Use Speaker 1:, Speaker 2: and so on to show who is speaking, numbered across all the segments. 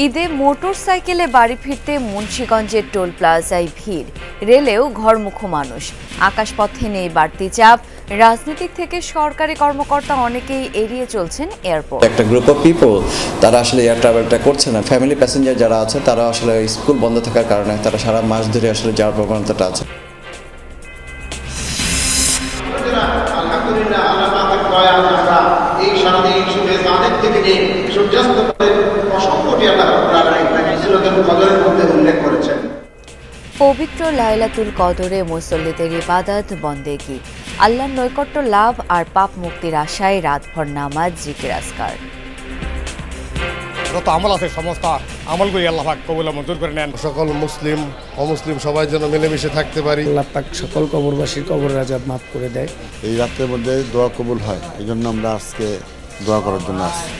Speaker 1: ঈদে মোটরসাইকেলে বাড়ি ফিরতে মুন্সিগঞ্জের টোল প্লাজায় ভিড়, রেলেও ঘরমুখো মানুষ। আকাশপথে নেই বাড়তি চাপ, রাজনীতিক থেকে সরকারি কর্মকর্তা অনেকেই এড়িয়ে চলছেন এয়ারপোর্ট।
Speaker 2: একটা গ্রুপ অফ পিপল তারা আসলে এয়ার ট্রাভেলটা করছে না। ফ্যামিলি প্যাসেঞ্জার যারা আছে তারা আসলে স্কুল বন্ধ থাকার কারণে তারা সারা মাস ধরে আসলে যাওয়ার প্রবণতাটা আছে।
Speaker 1: পবিত্র লাইলাতুল কদরে মুসল্লিদের ইবাদত বন্দেগি, আল্লাহর নৈকট্য লাভ আর পাপ মুক্তির আশায় রাতভর নামাজ, জিকির আজকার।
Speaker 3: যত আমল আছে সমস্ত আমলগুলি আল্লাহ পাক কবুল মঞ্জুর করে নেন।
Speaker 4: সকল মুসলিম অমুসলিম সবাই যেন মিলেমিশে থাকতে পারি।
Speaker 5: আল্লাহ পাক সকল কবরবাসীর কবর আযাব মাফ করে দেয়।
Speaker 6: এই রাতের মধ্যে দোয়া কবুল হয়, এই জন্য আমরা আজকে দোয়া করার জন্য আসছি।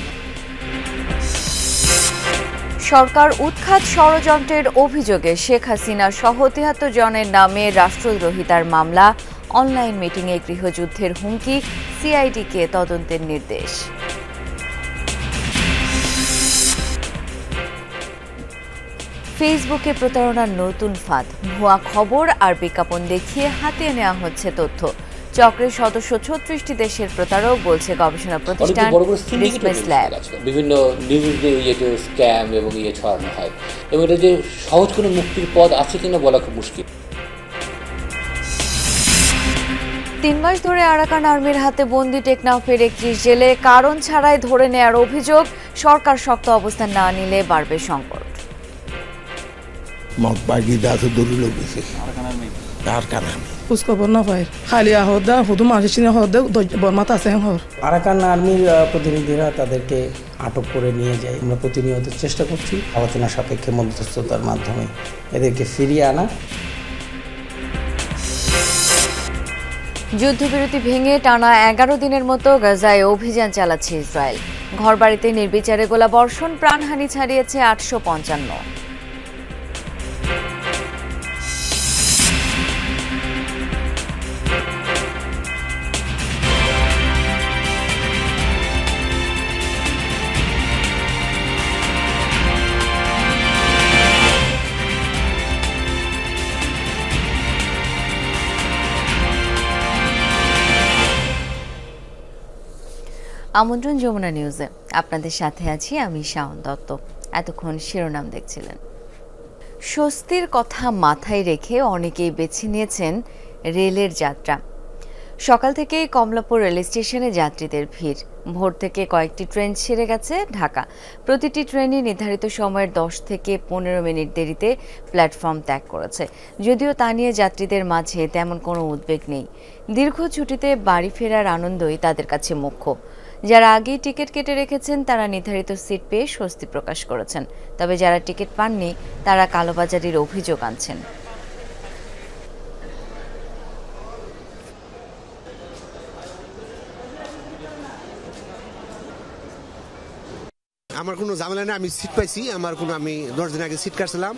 Speaker 1: সরকার উৎখাত ষড়যন্ত্রের অভিযোগে শেখ হাসিনা সহ ৭৩ জনের নামে রাষ্ট্রদ্রোহিতার মামলা, অনলাইন মিটিংয়ে গৃহযুদ্ধের হুমকি, সিআইডিকে তদন্তের নির্দেশ। ফেসবুকে প্রতারণার নতুন ফাঁদ, ভুয়া খবর আর বিজ্ঞাপন দেখিয়ে হাতিয়ে নেওয়া হচ্ছে তথ্য। চক্রের সদস্য ৩৬টি দেশের প্রতারক, বলছে গবেষণা প্রতিষ্ঠান ডিসপ্লেস ল্যাব।
Speaker 7: বিভিন্ন নিউজ স্ক্যাম এবং ছড়ানো হয়, এবং এটা যে সহজ কোনো মুক্তির পথ আছে কিনা বলা খুব মুশকিল।
Speaker 1: ৩ মাস ধরে আরাকান আর্মির হাতে বন্দি টেকনাফের ৩১ জেলে কারণ ছাড়াই ধরে নেয়ার অভিযোগ। সরকার শক্ত অবস্থান না নিলে বাড়বে সংকট।
Speaker 8: খোঁজখবর না পায়, খালি আহদা হুদু মাসিনে হদে বর্মাত আছে হর।
Speaker 5: আরাকান আর্মির প্রতিনিধিরা তাদেরকে আটক করে নিয়ে যায়। আমরা প্রতিনিয়ত চেষ্টা করছি আলোচনা সাপেক্ষে মধ্যস্থতার মাধ্যমে এদেরকে ফিরিয়ে আনা।
Speaker 1: যুদ্ধবিরতি ভেঙে টানা ১১ দিনের মতো গাজায় অভিযান চালাচ্ছে ইসরায়েল। ঘরবাড়িতে নির্বিচারে গোলাবর্ষণ, প্রাণহানি ছাড়িয়েছে ৮৫৫। আমন্ত্রণ যমুনা নিউজে, আপনাদের সাথে আছি আমি শাওন দত্ত। এতক্ষণ শিরোনাম দেখছিলেন। স্বস্তির কথা মাথায় রেখে অনেকেই বেছে নিয়েছেন রেলের যাত্রা। সকাল থেকেই কমলাপুর রেল স্টেশনে যাত্রীদের ভিড়। ভোর থেকে কয়েকটি ট্রেন ছেড়ে গেছে ঢাকা। প্রতিটি ট্রেনই নির্ধারিত সময়ের ১০ থেকে ১৫ মিনিট দেরিতে প্ল্যাটফর্ম ত্যাগ করেছে। যদিও তা নিয়ে যাত্রীদের মাঝে তেমন কোনো উদ্বেগ নেই। দীর্ঘ ছুটিতে বাড়ি ফেরার আনন্দই তাদের কাছে মুখ্য। যারা আগেই টিকিট কেটে রেখেছেন তারা নির্ধারিত সিট পেয়ে স্বস্তি প্রকাশ করেছেন। তবে যারা টিকিট পাননি তারা কালোবাজারির অভিযোগ আনছেন।
Speaker 9: আমার কোনো ঝামেলা নেই, আমি সিট পাইছি। আমি 10 দিন আগে সিট কাটছিলাম,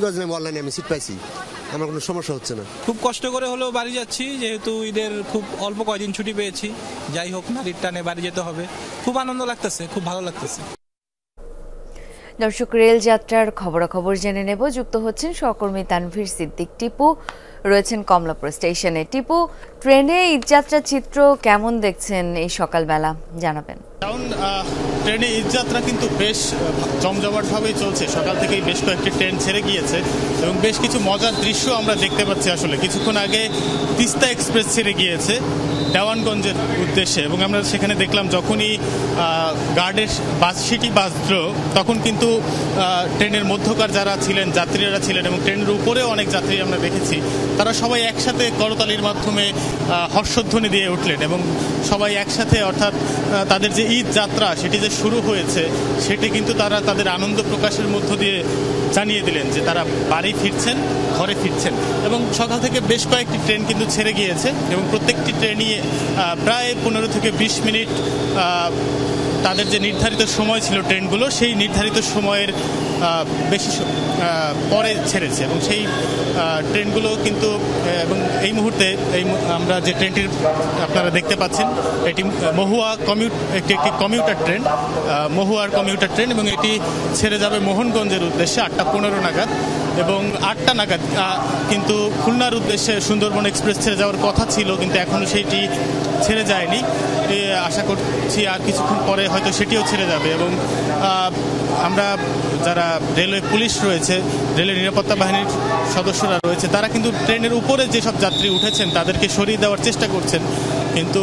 Speaker 9: 10 দিন অনলাইনে আমি সিট পাইছি। আমার কোনো সমস্যা হচ্ছে না।
Speaker 10: খুব কষ্ট করে হলেও বাড়ি যাচ্ছি, যেহেতু ঈদের খুব অল্প কয়দিন ছুটি পেয়েছি। যাই হোক না, রিটার্নে বাড়ি যেতে হবে। খুব আনন্দ লাগতেছে, খুব ভালো লাগতেছে।
Speaker 1: দর্শক, রেল যাত্রার খবরাখবর জেনে নেব। যুক্ত হচ্ছেন সহকর্মী তানভীর সিদ্দিক টিপু, রয়েছেন কমলাপুর স্টেশনে। টিপু, ট্রেনে ঈদযাত্রার চিত্র কেমন দেখছেন এই সকালবেলা, জানাবেন।
Speaker 11: ট্রেনে ঈদযাত্রা কিন্তু বেশ জমজমাটভাবেই চলছে। সকাল থেকেই বেশ কয়েকটি ট্রেন ছেড়ে গিয়েছে এবং বেশ কিছু মজার দৃশ্য আমরা দেখতে পাচ্ছি। আসলে কিছুক্ষণ আগে তিস্তা এক্সপ্রেস ছেড়ে গিয়েছে দেওয়ানগঞ্জের উদ্দেশ্যে, এবং আমরা সেখানে দেখলাম যখনই গার্ডের সিটি বাজলো তখন কিন্তু ট্রেনের মধ্যকার যারা ছিলেন, যাত্রীরা ছিলেন, এবং ট্রেনের উপরেও অনেক যাত্রী আমরা দেখেছি, তারা সবাই একসাথে করতালির মাধ্যমে হর্ষধ্বনি দিয়ে উঠলেন এবং সবাই একসাথে, অর্থাৎ তাদের যে ঈদ যাত্রা সেটি যে শুরু হয়েছে সেটি কিন্তু তারা তাদের আনন্দ প্রকাশের মধ্য দিয়ে জানিয়ে দিলেন যে তারা বাড়ি ফিরছেন, ঘরে ফিরছেন। এবং সকাল থেকে বেশ কয়েকটি ট্রেন কিন্তু ছেড়ে গিয়েছে এবং প্রত্যেকটি ট্রেনই প্রায় 15 থেকে 20 মিনিট তাদের যে নির্ধারিত সময় ছিল ট্রেনগুলো, সেই নির্ধারিত সময়ের বেশি পরে ছেড়েছে এবং সেই ট্রেনগুলো কিন্তু এবং এই মুহূর্তে আমরা যে ট্রেনটির আপনারা দেখতে পাচ্ছেন এটি মহুয়া একটি কমিউটার ট্রেন, মহুয়ার কমিউটার ট্রেন, এবং এটি ছেড়ে যাবে মোহনগঞ্জের উদ্দেশ্যে 8:15 নাগাদ, এবং 8টা নাগাদ কিন্তু খুলনার উদ্দেশ্যে সুন্দরবন এক্সপ্রেস ছেড়ে যাওয়ার কথা ছিল, কিন্তু এখনও সেইটি ছেড়ে যায়নি। আশা করছি আর কিছুক্ষণ পরে হয়তো সেটিও ছেড়ে যাবে। এবং আমরা যারা রেলওয়ে পুলিশ রয়েছে, রেলের নিরাপত্তা বাহিনীর সদস্যরা রয়েছে, তারা কিন্তু ট্রেনের উপরে যেসব যাত্রী উঠেছেন তাদেরকে সরিয়ে দেওয়ার চেষ্টা করছেন, কিন্তু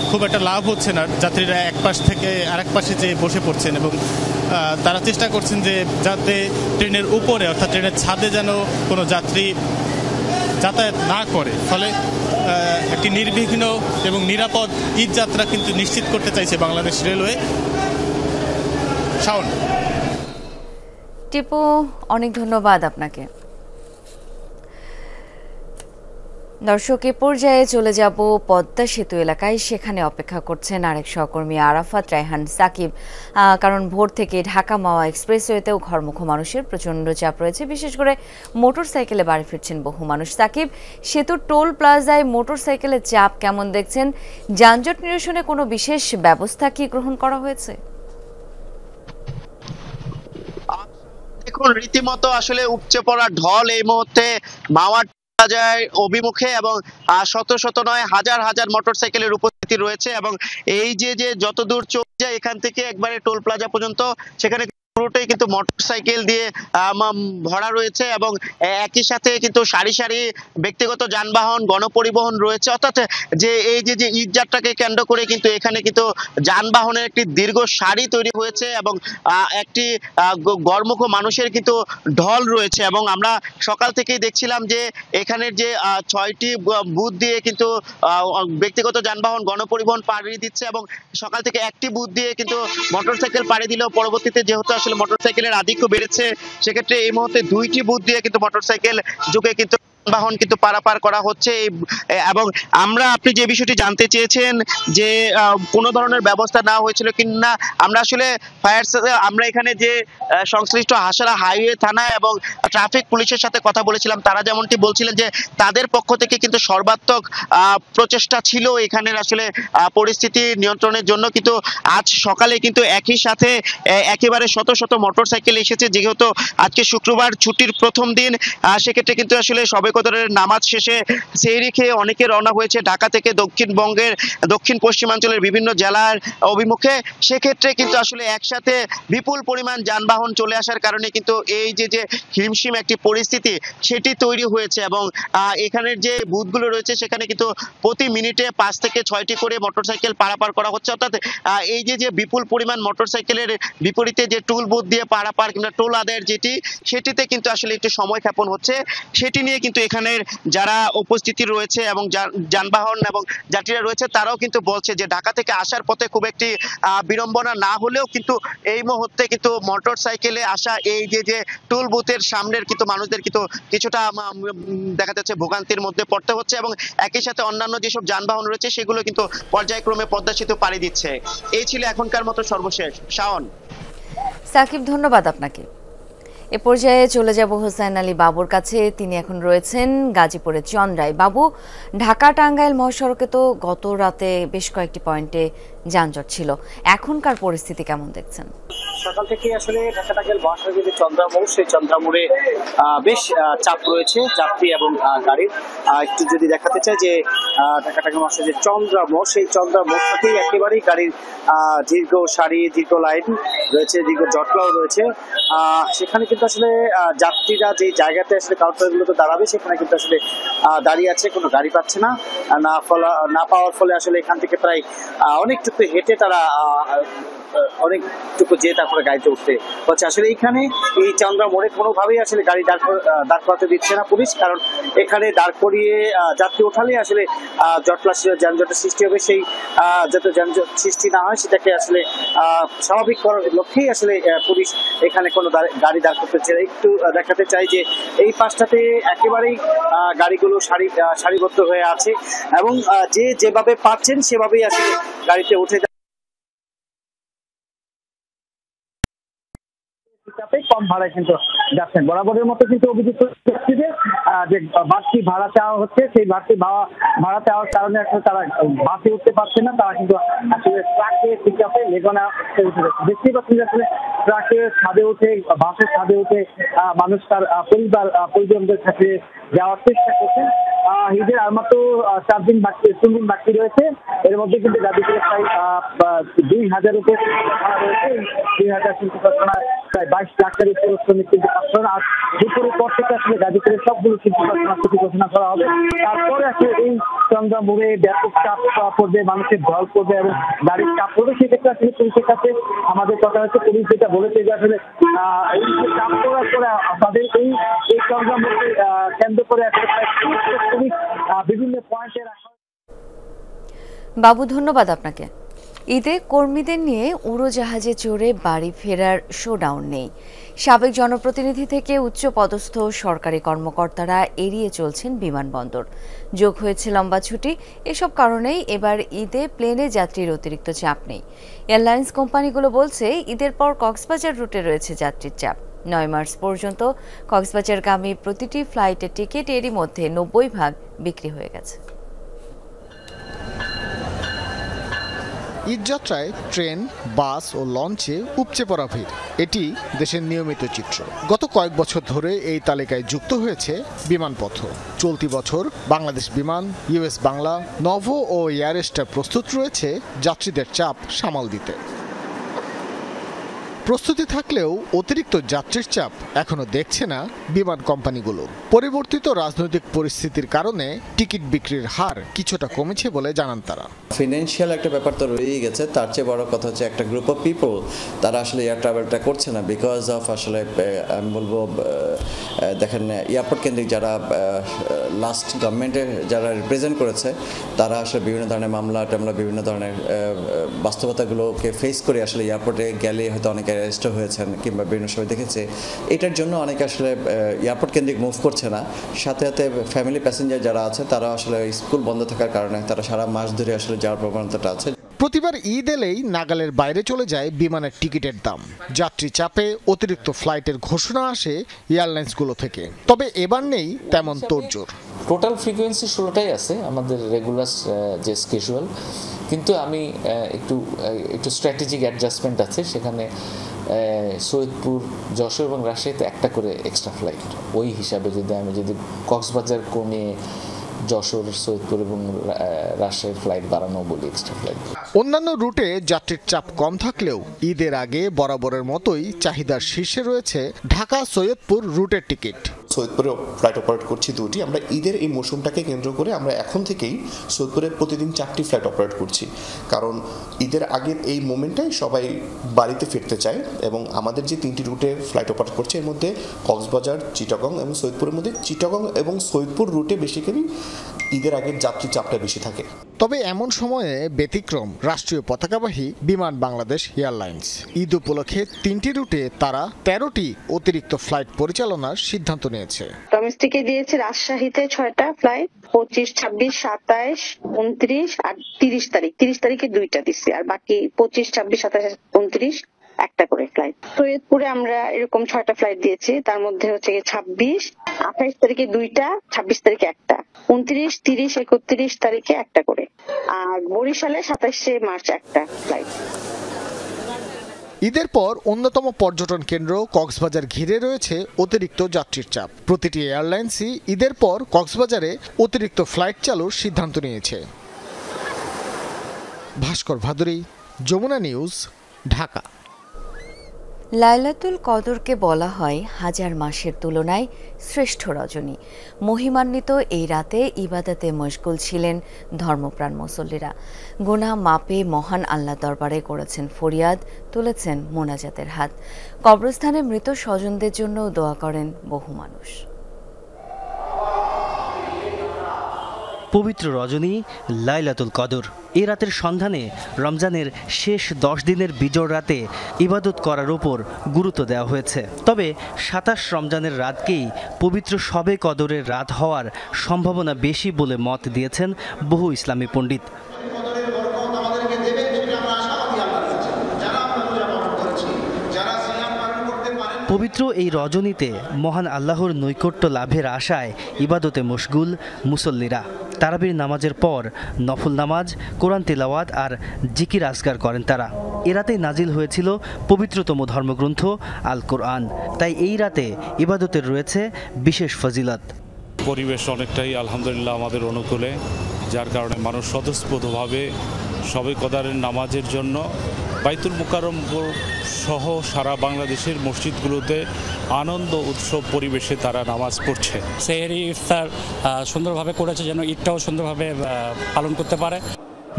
Speaker 11: খুব একটা লাভ হচ্ছে না। যাত্রীরা এক পাশ থেকে আরেক পাশে যেয়ে বসে পড়ছেন এবং তারা চেষ্টা করছেন যে যাতে ট্রেনের উপরে অর্থাৎ ট্রেনের ছাদে যেন কোনো যাত্রী যাতায়াত না করে, ফলে একটি নির্বিঘ্ন এবং নিরাপদ ঈদ যাত্রা কিন্তু নিশ্চিত করতে চাইছে বাংলাদেশ রেলওয়ে। শাওন।
Speaker 1: টিপু, অনেক ধন্যবাদ আপনাকে। দর্শক, এ পর্যায়ে চলে যাব পদ্মা সেতু এলাকায়। সেখানে অপেক্ষা করছেন আরেক সহকর্মী আরাফাত রায়হান সাকিব, কারণ ভোর থেকে ঢাকা মাওয়া এক্সপ্রেসওয়েতেও ঘরমুখো মানুষের প্রচণ্ড চাপ রয়েছে, বিশেষ করে মোটর সাইকেলে বাড়ি ফিরছেন বহু মানুষ। সাকিব, সেতুর টোল প্লাজায় মোটর সাইকেলের চাপ কেমন দেখছেন? যানজট নিরসনে কোনো বিশেষ ব্যবস্থা কি গ্রহণ করা হয়েছে?
Speaker 12: দেখুন, রীতিমতো আসলে উপচে পড়া ঢল এই মুহূর্তে মাওয়া বাজার অভিমুখে, এবং শত শত নয় হাজার হাজার মোটরসাইকেলের উপস্থিতি রয়েছে। এবং এই যে যত দূর চোখ যায় এখান থেকে একবারে টোল প্লাজা পর্যন্ত, সেখানে পুরোটাই কিন্তু মোটরসাইকেল দিয়ে ভরা রয়েছে, এবং একই সাথে কিন্তু সারি সারি ব্যক্তিগত যানবাহন, গণপরিবহন রয়েছে। অর্থাৎ যে এই যে ঈদ যাত্রাকে কেন্দ্র করে কিন্তু এখানে কিন্তু যানবাহনের একটি দীর্ঘ সারি তৈরি হয়েছে, এবং একটি গড়মুখো মানুষের কিন্তু ঢল রয়েছে। এবং আমরা সকাল থেকেই দেখছিলাম যে এখানের যে 6টি বুথ দিয়ে কিন্তু ব্যক্তিগত যানবাহন, গণপরিবহন পাড়ি দিচ্ছে, এবং সকাল থেকে একটি বুথ দিয়ে কিন্তু মোটরসাইকেল পাড়ি দিলেও পরবর্তীতে যেহেতু আসলে মোটরসাইকেলের আধিক্য বেড়েছে, সেক্ষেত্রে এই মুহূর্তে 2টি বুথ দিয়ে কিন্তু মোটরসাইকেল যুগে কিন্তু যানবাহন কিন্তু পারাপার করা হচ্ছে। এবং আপনি যে বিষয়টি জানতে চেয়েছেন যে কোনো ধরনের ব্যবস্থা নেওয়া হয়েছিল কিনা, আমরা আসলে আমরা এখানে যে সংশ্লিষ্ট হাসারা হাইওয়ে থানা এবং ট্রাফিক পুলিশের সাথে কথা বলেছিলাম, তারা যেমনটি বলছিলেন যে তাদের পক্ষ থেকে কিন্তু সর্বাত্মক প্রচেষ্টা ছিল এখানের আসলে পরিস্থিতি নিয়ন্ত্রণের জন্য। কিন্তু আজ সকালে কিন্তু একই সাথে একেবারে শত শত মোটরসাইকেল এসেছে, যেহেতু আজকে শুক্রবার ছুটির প্রথম দিন, সেক্ষেত্রে কিন্তু আসলে সবে কদরের নামাজ শেষে সেহরি খেয়ে অনেকে রওনা হয়েছে ঢাকা থেকে দক্ষিণবঙ্গের দক্ষিণ পশ্চিমাঞ্চলের বিভিন্ন জেলার অভিমুখে। সেক্ষেত্রে কিন্তু আসলে একসাথে বিপুল পরিমাণ যানবাহন চলে আসার কারণে কিন্তু এই যে হিমশিম একটি পরিস্থিতি সেটি তৈরি হয়েছে। এবং এখানের যে বুথগুলো রয়েছে সেখানে কিন্তু প্রতি মিনিটে 5 থেকে 6টি করে মোটরসাইকেল পারাপার করা হচ্ছে। অর্থাৎ এই যে বিপুল পরিমাণ মোটরসাইকেলের বিপরীতে যে টোল বুথ দিয়ে পারাপার কিংবা টোল আদায়ের সেটিতে কিন্তু আসলে একটু সময় ক্ষেপণ হচ্ছে। সেটি নিয়ে কিন্তু এখানের যারা উপস্থিতি রয়েছে এবং যানবাহন এবং যাত্রীরা রয়েছে, তারাও কিন্তু বলছে যে ঢাকা থেকে আসার পথে খুব একটি বিড়ম্বনা না হলেও কিন্তু এই মুহূর্তে কিন্তু মোটরসাইকেলে আসা এই যে টোল বুথের সামনের কিন্তু মানুষদের কিন্তু কিছুটা দেখা যাচ্ছে ভোগান্তির মধ্যে পড়তে হচ্ছে, এবং একই সাথে অন্যান্য যেসব যানবাহন রয়েছে সেগুলো কিন্তু পর্যায়ক্রমে পদ্মা সেতু পাড়ি দিচ্ছে। এই ছিল এখনকার মতো সর্বশেষ। শাওন।
Speaker 1: সাকিব, ধন্যবাদ আপনাকে। এ পর্যায়ে চলে যাব হোসেন আলী বাবুর কাছে। তিনি এখন রয়েছেন গাজীপুরের চন্দ্রায়। বাবু, ঢাকা টাঙ্গাইল মহাসড়কে তো গত রাতে বেশ কয়েকটি পয়েন্টে যানজট ছিল, এখনকার পরিস্থিতি কেমন দেখছেন?
Speaker 13: সকাল থেকে আসলে ঢাকা টাঙ্গাইল মহাসড়কের যে চন্দ্রামোড়, সেই চন্দ্রামোড়ে বেশ চাপ রয়েছে যাত্রী এবং গাড়ির। একটু যদি দেখাতে চাই যে ঢাকা টাঙ্গাইল মহাসড়কের যে চন্দ্রামোড়, সেই চন্দ্রামোড়টাতেই একেবারেই গাড়ির দীর্ঘ সারি, দীর্ঘ লাইন রয়েছে, দীর্ঘ জটলাও রয়েছে। সেখানে কিন্তু আসলে যাত্রীরা যে জায়গাতে আসলে কাউন্টারগুলোতে দাঁড়াবে সেখানে কিন্তু আসলে দাঁড়িয়ে আছে, কোনো গাড়ি পাচ্ছে না পাওয়ার ফলে আসলে এখান থেকে প্রায় অনেকটুকু হেঁটে তারা অনেকটুকু যেয়ে তারপরে গাড়িতে উঠতে হচ্ছে। আসলে এইখানে এই চন্দ্রা মোড়ে কোনোভাবেই আসলে গাড়ি দাঁড় করাতে দিচ্ছে না পুলিশ, কারণ এখানে দাঁড় করিয়ে যাত্রী ওঠালে আসলে জটলা যানজটের সৃষ্টি হবে। সেই যাতে যানজট সৃষ্টি না হয় সেটাকে আসলে স্বাভাবিক করার লক্ষ্যেই আসলে পুলিশ এখানে কোনো গাড়ি দাঁড় করতে চায়। একটু দেখাতে চাই যে এই পাশটাতে একেবারেই গাড়িগুলো সারিবদ্ধ হয়ে আছে, এবং যেভাবে পাচ্ছেন সেভাবেই আসলে গাড়িতে উঠে
Speaker 14: চাপে কম ভাড়ায় কিন্তু যাচ্ছেন। বরাবরের মতো কিন্তু অভিযোগ করছে যে বাড়তি ভাড়া চাওয়া হচ্ছে, সেই বাড়তি ভাড়া চাওয়ার কারণে আসলে তারা বাসে উঠতে পারছে না, তারা কিন্তু আসলে ট্রাকে পিকআপে লেগুনা উঠে যাচ্ছে। দেখতেই পাচ্ছেন যে আসলে ট্রাকে ছাদে উঠে, বাসের ছাদে উঠে মানুষ তার পরিজনদের কাছে যাওয়ার চেষ্টা করছেন। ঈদের আর মাত্র 3 দিন বাকি রয়েছে। এর মধ্যে কিন্তু গাজীপুরে প্রায় 2000 রয়েছে। 2000 শিল্প কারখানায় প্রায় 22 লাখের উপর শ্রমিক কিন্তু কাজ করেন। আর দুপুরের পর থেকে আসলে গাজীপুরের সবগুলো শিল্প কারখানা ছুটি ঘোষণা করা হবে। তারপরে আসলে এই চন্দ্রা মোড়ে ব্যাপক চাপ পড়বে, মানুষের ঢল পড়বে এবং গাড়ির চাপ পড়বে। সেক্ষেত্রে আসলে পুলিশের কাছে আমাদের কথা হচ্ছে, পুলিশ যেটা বলেছে যে আসলে এই যে চাপ পড়ার পরে তাদের এই চন্দ্রা মোড়ে কেন্দ্র করে আসলে পুলিশ বিভিন্ন পয়েন্টে রাখা।
Speaker 1: বাবু, ধন্যবাদ আপনাকে। ঈদে কর্মীদের নিয়ে উড়োজাহাজে চড়ে বাড়ি ফেরার শোডাউন নেই। সাবেক জনপ্রতিনিধি থেকে উচ্চ পদস্থ সরকারি কর্মকর্তারা এড়িয়ে চলছেন বিমানবন্দর। যোগ হয়েছে লম্বা ছুটি। এসব কারণেই এবার ঈদে প্লেনে যাত্রীর অতিরিক্ত চাপ নেই। এয়ারলাইন্স কোম্পানিগুলো বলছে ঈদের পর কক্সবাজার রুটে রয়েছে যাত্রীর চাপ। 9 মার্চ পর্যন্ত কক্সবাজারগামী প্রতিটি ফ্লাইটের টিকিট এরই মধ্যে 90% বিক্রি হয়ে গেছে।
Speaker 15: ঈদযাত্রায় ট্রেন, বাস ও লঞ্চে উপচে পড়া ভিড়, এটি দেশের নিয়মিত চিত্র। গত কয়েক বছর ধরে এই তালিকায় যুক্ত হয়েছে বিমানপথ। চলতি বছর বাংলাদেশ বিমান, ইউএস বাংলা, নভো ও এয়ার এস্টার প্রস্তুত রয়েছে যাত্রীদের চাপ সামাল দিতে। প্রস্তুতি থাকলেও অতিরিক্ত যাত্রীর চাপ এখনো দেখছে না বিমান কোম্পানিগুলো। পরিবর্তিত রাজনৈতিক পরিস্থিতির কারণে টিকিট বিক্রির হার কিছুটা কমেছে বলে জানান তারা।
Speaker 2: ফিনান্সিয়াল একটা ব্যাপার তো রয়েই গেছে, তার চেয়ে বড় কথা হচ্ছে একটা গ্রুপ অফ পিপল তারা আসলে এয়ার ট্রাভেলটা করছে না বিকজ অফ আসলে আমি বলবো দেখেন এয়ারপোর্ট কেন্দ্রিক যারা লাস্ট গভর্নমেন্টে যারা রিপ্রেজেন্ট করেছে তারা আসলে বিভিন্ন ধরনের মামলা টামলা বিভিন্ন ধরনের বাস্তবতাগুলোকে ফেস করে আসলে এয়ারপোর্টে গেলে হয়তো অনেকে অ্যারেস্ট হয়েছেন কিংবা বিভিন্ন সময় দেখেছে। এটার জন্য অনেকে আসলে এয়ারপোর্ট কেন্দ্রিক মুভ করছে না। সাথে সাথে ফ্যামিলি প্যাসেঞ্জার যারা আছে তারা আসলে স্কুল বন্ধ থাকার কারণে তারা সারা মাস ধরে আসলে যাওয়ার প্রবণতাটা আছে।
Speaker 15: প্রতিবার ঈদ এলেই নাগালের বাইরে চলে যায় বিমানের টিকিটের দাম। যাত্রী চাপে অতিরিক্ত ফ্লাইটের ঘোষণা আসে এয়ারলাইন্সগুলো থেকে, তবে এবার নেই তেমন তোড়জোড়।
Speaker 16: টোটাল ফ্রিকোয়েন্সি 16টাই আছে আমাদের রেগুলার যে স্কেজুয়াল, কিন্তু আমি একটু স্ট্র্যাটেজিক অ্যাডজাস্টমেন্ট আছে। সেখানে সৈয়দপুর, যশোর এবং রাজশাহীতে একটা করে এক্সট্রা ফ্লাইট, ওই হিসাবে যদি কক্সবাজার কমিয়ে যশোর, সৈয়দপুর এবং রাজশাহীর ফ্লাইট বাড়ানো বলি, এক্সট্রা ফ্লাইট।
Speaker 15: অন্যান্য রুটে যাত্রীর চাপ কম থাকলেও ঈদের আগে বরাবরের মতোই চাহিদার শীর্ষে রয়েছে ঢাকা সৈয়দপুর রুটের টিকিট।
Speaker 17: সৈয়দপুরে ফ্লাইট অপারেট করছি 2টি। আমরা ঈদের এই মৌসুমটাকে কেন্দ্র করে আমরা এখন থেকেই সৈয়দপুরে প্রতিদিন 4টি ফ্লাইট অপারেট করছি, কারণ ঈদের আগের এই মোমেন্টটাই সবাই বাড়িতে ফিরতে চায়। এবং আমাদের যে 3টি রুটে ফ্লাইট অপারেট করছে এর মধ্যে কক্সবাজার, চিটাগং এবং সৈয়দপুরের মধ্যে চিটাগং এবং সৈয়দপুর রুটে বেসিক্যালি ঈদের আগের যাত্রী চাপটা বেশি থাকে।
Speaker 15: তবে এমন সময়ে ব্যতিক্রম রাষ্ট্রীয় পতাকাবাহী বিমান বাংলাদেশ এয়ারলাইন্স। ঈদ উপলক্ষে 3টি রুটে তারা 13টি অতিরিক্ত ফ্লাইট পরিচালনার সিদ্ধান্ত নিয়েছে।
Speaker 18: ডোমেস্টিকে দিয়েছে রাজশাহীতে 6টা ফ্লাইট, 25, 26, 27, 29 আর 30 তারিখ। 30 তারিখে 2টা দিচ্ছে, আর বাকি 25, 26, 27, 29 একটা করে ফ্লাইট। সৈয়দপুরে আমরা এরকম 6টা ফ্লাইট দিয়েছি, তার মধ্যে হচ্ছে 26, 28 তারিখে 2টা, 26 তারিখে একটা, 29, 30, 31 তারিখে একটা করে, আর বরিশালে 27শে মার্চ একটা ফ্লাইট।
Speaker 15: ঈদের পর অন্যতম পর্যটন কেন্দ্র কক্সবাজার ঘিরে রয়েছে অতিরিক্ত যাত্রীর চাপ। প্রতিটি এয়ারলাইন্সই ঈদের পর কক্সবাজারে অতিরিক্ত ফ্লাইট চালুর সিদ্ধান্ত নিয়েছে। ভাস্কর ভাদুরী, যমুনা নিউজ, ঢাকা।
Speaker 1: লাইলাতুল কদরকে বলা হয় হাজার মাসের তুলনায় শ্রেষ্ঠ রজনী। মহিমান্বিত এই রাতে ইবাদতে মশগুল ছিলেন ধর্মপ্রাণ মুসল্লিরা। গুনাহ মাপে মহান আল্লাহ দরবারে করেছেন ফরিয়াদ, তুলেছেন মোনাজাতের হাত। কবরস্থানে মৃত স্বজনদের জন্য দোয়া করেন বহু মানুষ।
Speaker 19: পবিত্র রজনী লাইলাতুল কদর। এই রাতের সন্ধানে রমজানের শেষ 10 দিনের বিজোড় রাতে ইবাদত করার উপর গুরুত্ব দেওয়া হয়েছে। তবে 27 রমজানের রাতকেই পবিত্র শবে কদরের রাত হওয়ার সম্ভাবনা বেশি বলে মত দিয়েছেন বহু ইসলামী পণ্ডিত। পবিত্র পবিত্র এই রজনীতে মহান আল্লাহর নৈকট্য লাভের আশায় ইবাদতে মশগুল মুসল্লিরা। তারাবির নামাজের পর নফল নামাজ, কোরআন তিলাওয়াত আর জিকির আজকার করেন তারা। এ রাতেই নাজিল হয়েছিল পবিত্রতম ধর্মগ্রন্থ আল কোরআন, তাই এই রাতে ইবাদতের রয়েছে বিশেষ ফজিলত।
Speaker 20: পরিবেশ অনেকটাই আলহামদুলিল্লাহ আমাদের অনুকূলে, যার কারণে মানুষ স্বতঃস্ফূর্তভাবে শবে কদরের নামাজের জন্য বাইতুল মুকাররম সহ সারা বাংলাদেশের মসজিদগুলোতে আনন্দ উৎসব পরিবেশে তারা নামাজ পড়ছে।
Speaker 21: সেহরি ইফতার সুন্দরভাবে করেছে যেন ঈদটাও সুন্দরভাবে পালন করতে পারে।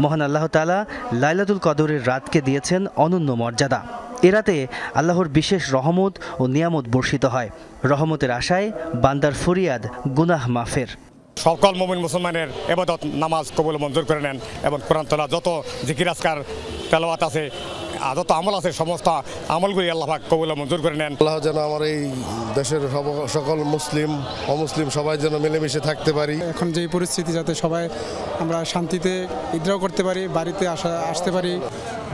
Speaker 19: মহান আল্লাহ তাআলা লাইলাতুল কদরের রাতকে দিয়েছেন অনন্য মর্যাদা। এ রাতে আল্লাহর বিশেষ রহমত ও নিয়ামত বর্ষিত হয়। রহমতের আশায় বান্দার ফরিয়াদ গুনাহ মাফের।
Speaker 3: সকল মুমিন মুসলমানের ইবাদত নামাজ কবুল মঞ্জুর করে নেন এবং কোরআন তেলাওয়াত যত জিকির আজকার তেলাওয়াত আছে যত আমল আছে সমস্ত আমলগুলি আল্লাহ পাক কবুল মঞ্জুর করে নেন।
Speaker 4: আল্লাহ যেন আমার এই দেশের সকল মুসলিম অমুসলিম সবাই যেন মিলেমিশে থাকতে পারি।
Speaker 22: এখন যে পরিস্থিতি যাতে সবাই আমরা শান্তিতে ঈদগাহ করতে পারি, বাড়িতে আসতে পারি।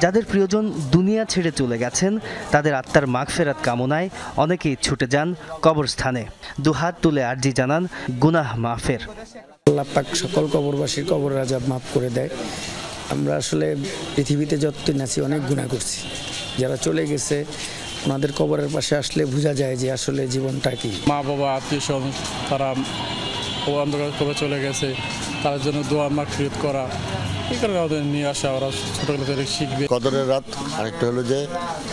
Speaker 19: যাদের প্রিয়জন দুনিয়া ছেড়ে চলে গেছেন তাদের আত্মার মাগফিরাত কামনায় অনেকেই ছুটে যান কবরস্থানে। দুহাত তুলে আরজি জানান গুনাহ মাফের।
Speaker 5: আল্লাহ পাক সকল কবরবাসীর কবরের আযাব মাফ করে দেয়। আমরা আসলে পৃথিবীতে যতদিন আছি অনেক গুনাহ করছি। যারা চলে গেছে ওনাদের কবরের পাশে আসলে বোঝা যায় যে আসলে জীবনটা কি।
Speaker 22: মা বাবা আত্মীয়স্বজন তারা অন্ধকার করে চলে গেছে, তার জন্য দোয়া মাগফিরাত করা, এই কারণে ওদের নিয়ে আসা, ওরা ছোটবেলা থেকে শিখবে।
Speaker 6: কদরের রাত আরেকটা হলো যে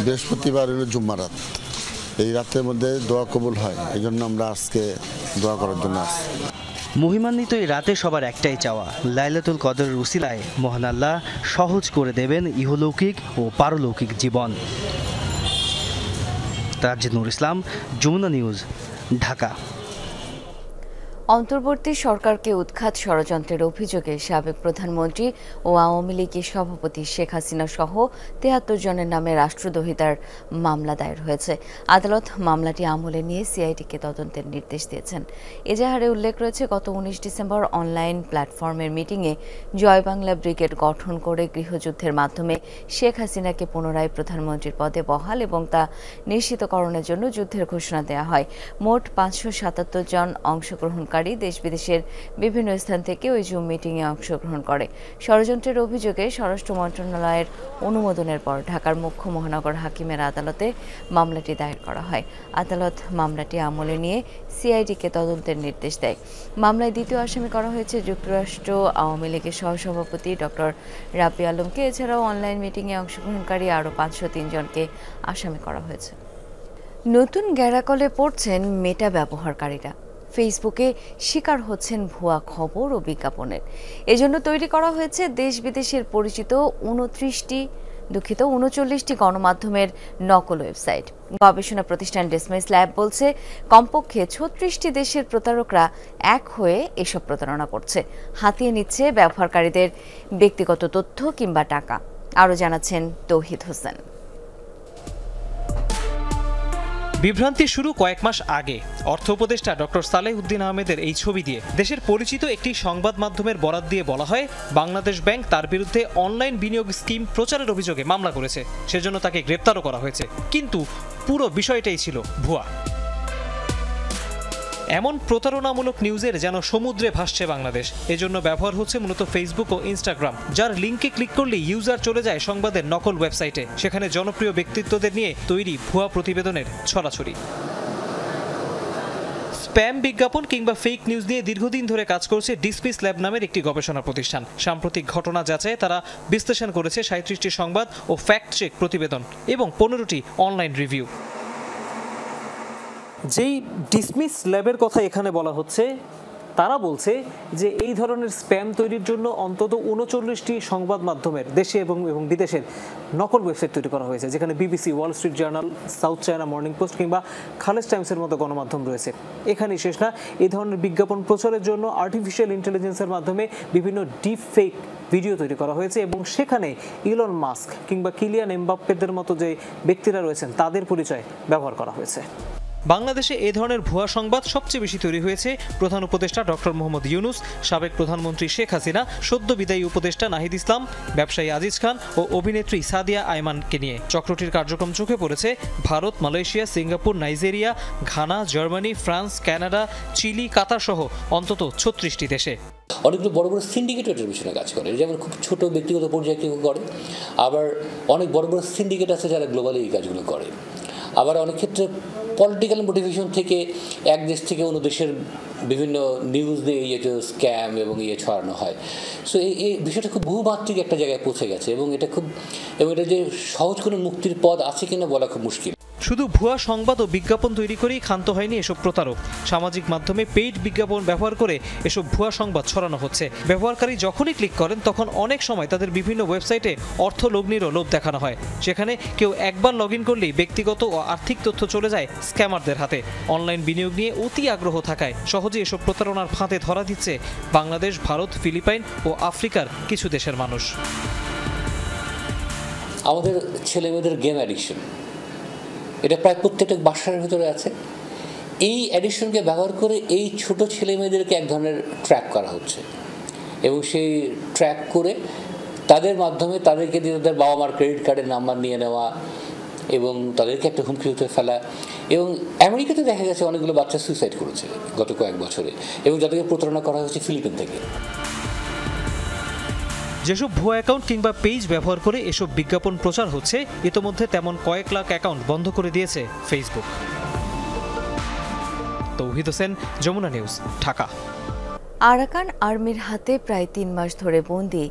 Speaker 6: বৃহস্পতিবার হলো জুম্মা রাত, এই রাতের মধ্যে দোয়া কবুল হয়, এই জন্য আমরা আজকে দোয়া করার জন্য আসছি।
Speaker 19: মহিমান্বিত এই রাতে সবার একটাই চাওয়া, লাইলাতুল কদরের উসিলায় মহান আল্লাহ সহজ করে দেবেন ইহলৌকিক ও পারলৌকিক জীবন। তাজেদ নুর ইসলাম, যমুনা নিউজ, ঢাকা।
Speaker 1: অন্তর্বর্তী সরকারকে উৎখাত ষড়যন্ত্রের অভিযোগে সাবেক প্রধানমন্ত্রী ও আওয়ামী লীগের সভাপতি শেখ হাসিনা সহ ৭৩ জনের নামে রাষ্ট্রদ্রোহিতার মামলা দায়ের হয়েছে। আদালত মামলাটি আমলে নিয়ে সিআইডিকে তদন্তের নির্দেশ দিয়েছেন। এজাহারে উল্লেখ রয়েছে, গত ১৯ ডিসেম্বর অনলাইন প্ল্যাটফর্মের মিটিংয়ে জয় বাংলা ব্রিগেড গঠন করে গৃহযুদ্ধের মাধ্যমে শেখ হাসিনাকে পুনরায় প্রধানমন্ত্রীর পদে বহাল এবং তা নিশ্চিতকরণের জন্য যুদ্ধের ঘোষণা দেওয়া হয়। মোট ৫৭৭ জন অংশগ্রহণ দেশ বিদেশের বিভিন্ন স্থান থেকে ওই জুম মিটিংয়ে অংশগ্রহণ করে। ষড়যন্ত্রের অভিযোগে স্বরাষ্ট্র মন্ত্রণালয়ের অনুমোদনের পর ঢাকার মুখ্য মহানগর হাকিমের আদালতে মামলাটি দায়ের করা হয়। আদালত মামলাটি আমলে নিয়ে সিআইডিকে তদন্তের নির্দেশ দেয়। মামলায় দ্বিতীয় আসামি করা হয়েছে যুক্তরাষ্ট্র আওয়ামী লীগের সহসভাপতি ডক্টর রাব্বি আলমকে। এছাড়াও অনলাইন মিটিংয়ে অংশগ্রহণকারী আরও ৫০৩ জনকে আসামি করা হয়েছে। নতুন গ্যারাকলে পড়ছেন মেটা ব্যবহারকারীরা। ফেসবুকে শিকার হচ্ছেন ভুয়া খবর ও বিজ্ঞাপনের। এজন্য তৈরি করা হয়েছে দেশ বিদেশের পরিচিত 39টি গণমাধ্যমের নকল ওয়েবসাইট। গবেষণা প্রতিষ্ঠান ডেসমিস ল্যাব বলছে, কমপক্ষে ৩৬টি দেশের প্রতারকরা এক হয়ে এসব প্রতারণা করছে, হাতিয়ে নিচ্ছে ব্যবহারকারীদের ব্যক্তিগত তথ্য কিংবা টাকা। আরও জানাচ্ছেন তৌহিদ হোসেন।
Speaker 23: বিভ্রান্তি শুরু কয়েক মাস আগে। অর্থ উপদেষ্টা ডক্টর সালেহ উদ্দিন আহমেদের এই ছবি দিয়ে দেশের পরিচিত একটি সংবাদ মাধ্যমের বরাত দিয়ে বলা হয়, বাংলাদেশ ব্যাংক তার বিরুদ্ধে অনলাইন বিনিয়োগ স্কিম প্রচারের অভিযোগে মামলা করেছে, সেজন্য তাকে গ্রেপ্তারও করা হয়েছে। কিন্তু পুরো বিষয়টাই ছিল ভুয়া। এমন প্রতারণামূলক নিউজের যেন সমুদ্রে ভাসছে বাংলাদেশ। এজন্য ব্যবহার হচ্ছে মূলত ফেসবুক ও ইনস্টাগ্রাম, যার লিঙ্কে ক্লিক করলে ইউজার চলে যায় সংবাদের নকল ওয়েবসাইটে। সেখানে জনপ্রিয় ব্যক্তিত্বদের নিয়ে তৈরি ভুয়া প্রতিবেদনের ছড়াছড়ি। স্প্যাম বিজ্ঞাপন কিংবা ফেক নিউজ নিয়ে দীর্ঘদিন ধরে কাজ করছে ডিসমিস ল্যাব নামের একটি গবেষণা প্রতিষ্ঠান। সাম্প্রতিক ঘটনা যাচাই তারা বিশ্লেষণ করেছে ৩৭টি সংবাদ ও ফ্যাক্ট চেক প্রতিবেদন এবং ১৫টি অনলাইন রিভিউ। যেই ডিসমিস ল্যাবের কথা এখানে বলা হচ্ছে, তারা বলছে যে এই ধরনের স্প্যাম তৈরির জন্য অন্তত ৩৯টি সংবাদ মাধ্যমের দেশে এবং বিদেশের নকল ওয়েবসাইট তৈরি করা হয়েছে, যেখানে BBC, Wall Street journal, south China morning post কিংবা খালেজ টাইমসের মতো গণমাধ্যম রয়েছে। এখানেই শেষ না, এই ধরনের বিজ্ঞাপন প্রচারের জন্য আর্টিফিশিয়াল ইন্টেলিজেন্সের মাধ্যমে বিভিন্ন ডিপ ফেক ভিডিও তৈরি করা হয়েছে এবং সেখানে ইলন মাস্ক কিংবা কিলিয়ান এমবাপ্পেদের মতো যে ব্যক্তিরা রয়েছেন তাদের পরিচয় ব্যবহার করা হয়েছে। বাংলাদেশে এই ধরনের ভুয়া সংবাদ সবচেয়ে বেশি তৈরি হয়েছে প্রধান উপদেষ্টা ডক্টর মোহাম্মদ ইউনূস, সাবেক প্রধানমন্ত্রী শেখ হাসিনা, সদ্য বিদায়ী উপদেষ্টা নাহিদ ইসলাম, ব্যবসায়ী আজিজ খান ও অভিনেত্রী সাদিয়া আয়মানকে নিয়ে। চক্রটির কার্যক্রম চোখে পড়েছে Bharat, Malaysia, Singapore, Nigeria, Ghana, Germany, France, Canada, Chile, Qatar সহ অন্তত 36টি দেশে।
Speaker 7: অনেকগুলো বড় বড় সিন্ডিকেটের পিছনে কাজ করে, যেমন খুব ছোট ব্যক্তিগত পর্যায়ে কেউ করে, আবার অনেক বড় বড় সিন্ডিকেট আছে যারা গ্লোবালি এই কাজগুলো করে, আবার অনেক ক্ষেত্রে পলিটিক্যাল মোটিভেশন থেকে এক দেশ থেকে অন্য দেশের বিভিন্ন নিউজ দিয়ে স্ক্যাম এবং ছড়ানো হয়। সো এই বিষয়টা খুব বহুমাত্রিক একটা জায়গায় পৌঁছে গেছে এবং এটা যে সহজ কোনো মুক্তির পথ আছে কিনা বলা খুব মুশকিল।
Speaker 23: শুধু ভুয়া সংবাদ ও বিজ্ঞাপন তৈরি করেই ক্ষান্ত হয়নি এসব প্রতারক। সামাজিক মাধ্যমে পেইড বিজ্ঞাপন ব্যবহার করে এসব ভুয়া সংবাদ ছড়ানো হচ্ছে। ব্যবহারকারী যখনই ক্লিক করেন তখন অনেক সময় তাদের বিভিন্ন ওয়েবসাইটে অর্থ লগ্নিরও লোভ দেখানো হয়। সেখানে কেউ একবার লগ ইন করলেই ব্যক্তিগত ও আর্থিক তথ্য চলে যায় স্ক্যামারদের হাতে। অনলাইন বিনিয়োগ নিয়ে অতি আগ্রহ থাকায় সহজে এসব প্রতারণার ফাঁদে ধরা দিচ্ছে বাংলাদেশ, ভারত, ফিলিপাইন ও আফ্রিকার কিছু দেশের মানুষ।
Speaker 7: আমাদের ছেলেমেয়েদের গেম অ্যাডিকশন, এটা প্রায় প্রত্যেকটা বাসার ভিতরে আছে। এই অ্যাডিকশনকে ব্যবহার করে এই ছোট ছেলে মেয়েদেরকে এক ধরনের ট্র্যাক করা হচ্ছে এবং সেই ট্র্যাক করে তাদের মাধ্যমে তাদেরকে দিয়ে তাদের বাবা মার ক্রেডিট কার্ডের নাম্বার নিয়ে নেওয়া এবং তাদেরকে একটা হুমকি হতে ফেলা। এবং আমেরিকাতে দেখা গেছে অনেকগুলো বাচ্চা সুইসাইড করেছে গত কয়েক বছরে, এবং যাদেরকে প্রতারণা করা হয়েছে ফিলিপিন থেকে।
Speaker 23: যেসব ভুয়া অ্যাকাউন্ট কিংবা পেজ ব্যবহার করে এসব বিজ্ঞাপন প্রচার হচ্ছে, ইতোমধ্যে তেমন কয়েক লাখ অ্যাকাউন্ট বন্ধ করে দিয়েছে ফেসবুক। তৌহিদ হোসেন, যমুনা নিউজ, ঢাকা।
Speaker 1: আরাকান আর্মির হাতে প্রায় 3 মাস ধরে বন্দী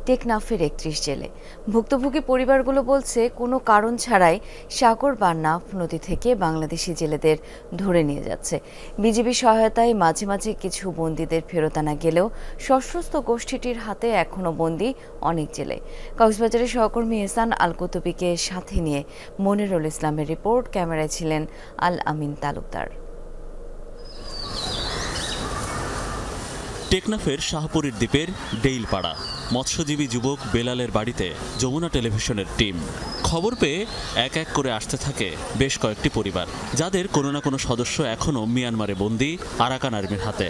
Speaker 1: টেকনাফের 31 জেলে। ভুক্তভোগী পরিবারগুলো বলছে কোনো কারণ ছাড়াই সাগর বা নাফ নদী থেকে বাংলাদেশি জেলেদের ধরে নিয়ে যাচ্ছে। বিজিবি সহায়তায় মাঝে মাঝে কিছু বন্দীদের ফেরত আনা গেলেও সশস্ত্র গোষ্ঠীটির হাতে এখনও বন্দী অনেক জেলে। কক্সবাজারের সহকর্মী এহসান আল কুতুবিকে সাথে নিয়ে মনিরুল ইসলামের রিপোর্ট। ক্যামেরায় ছিলেন আল আমিন তালুকদার।
Speaker 8: টেকনাফের শাহপুরীর দ্বীপের ডেইলপাড়া মৎস্যজীবী যুবক বেলালের বাড়িতে যমুনা টেলিভিশনের টিম। খবর পেয়ে এক এক করে আসতে থাকে বেশ কয়েকটি পরিবার, যাদের কোনো না কোনো সদস্য এখনও মিয়ানমারে বন্দী আরাকান আর্মির হাতে।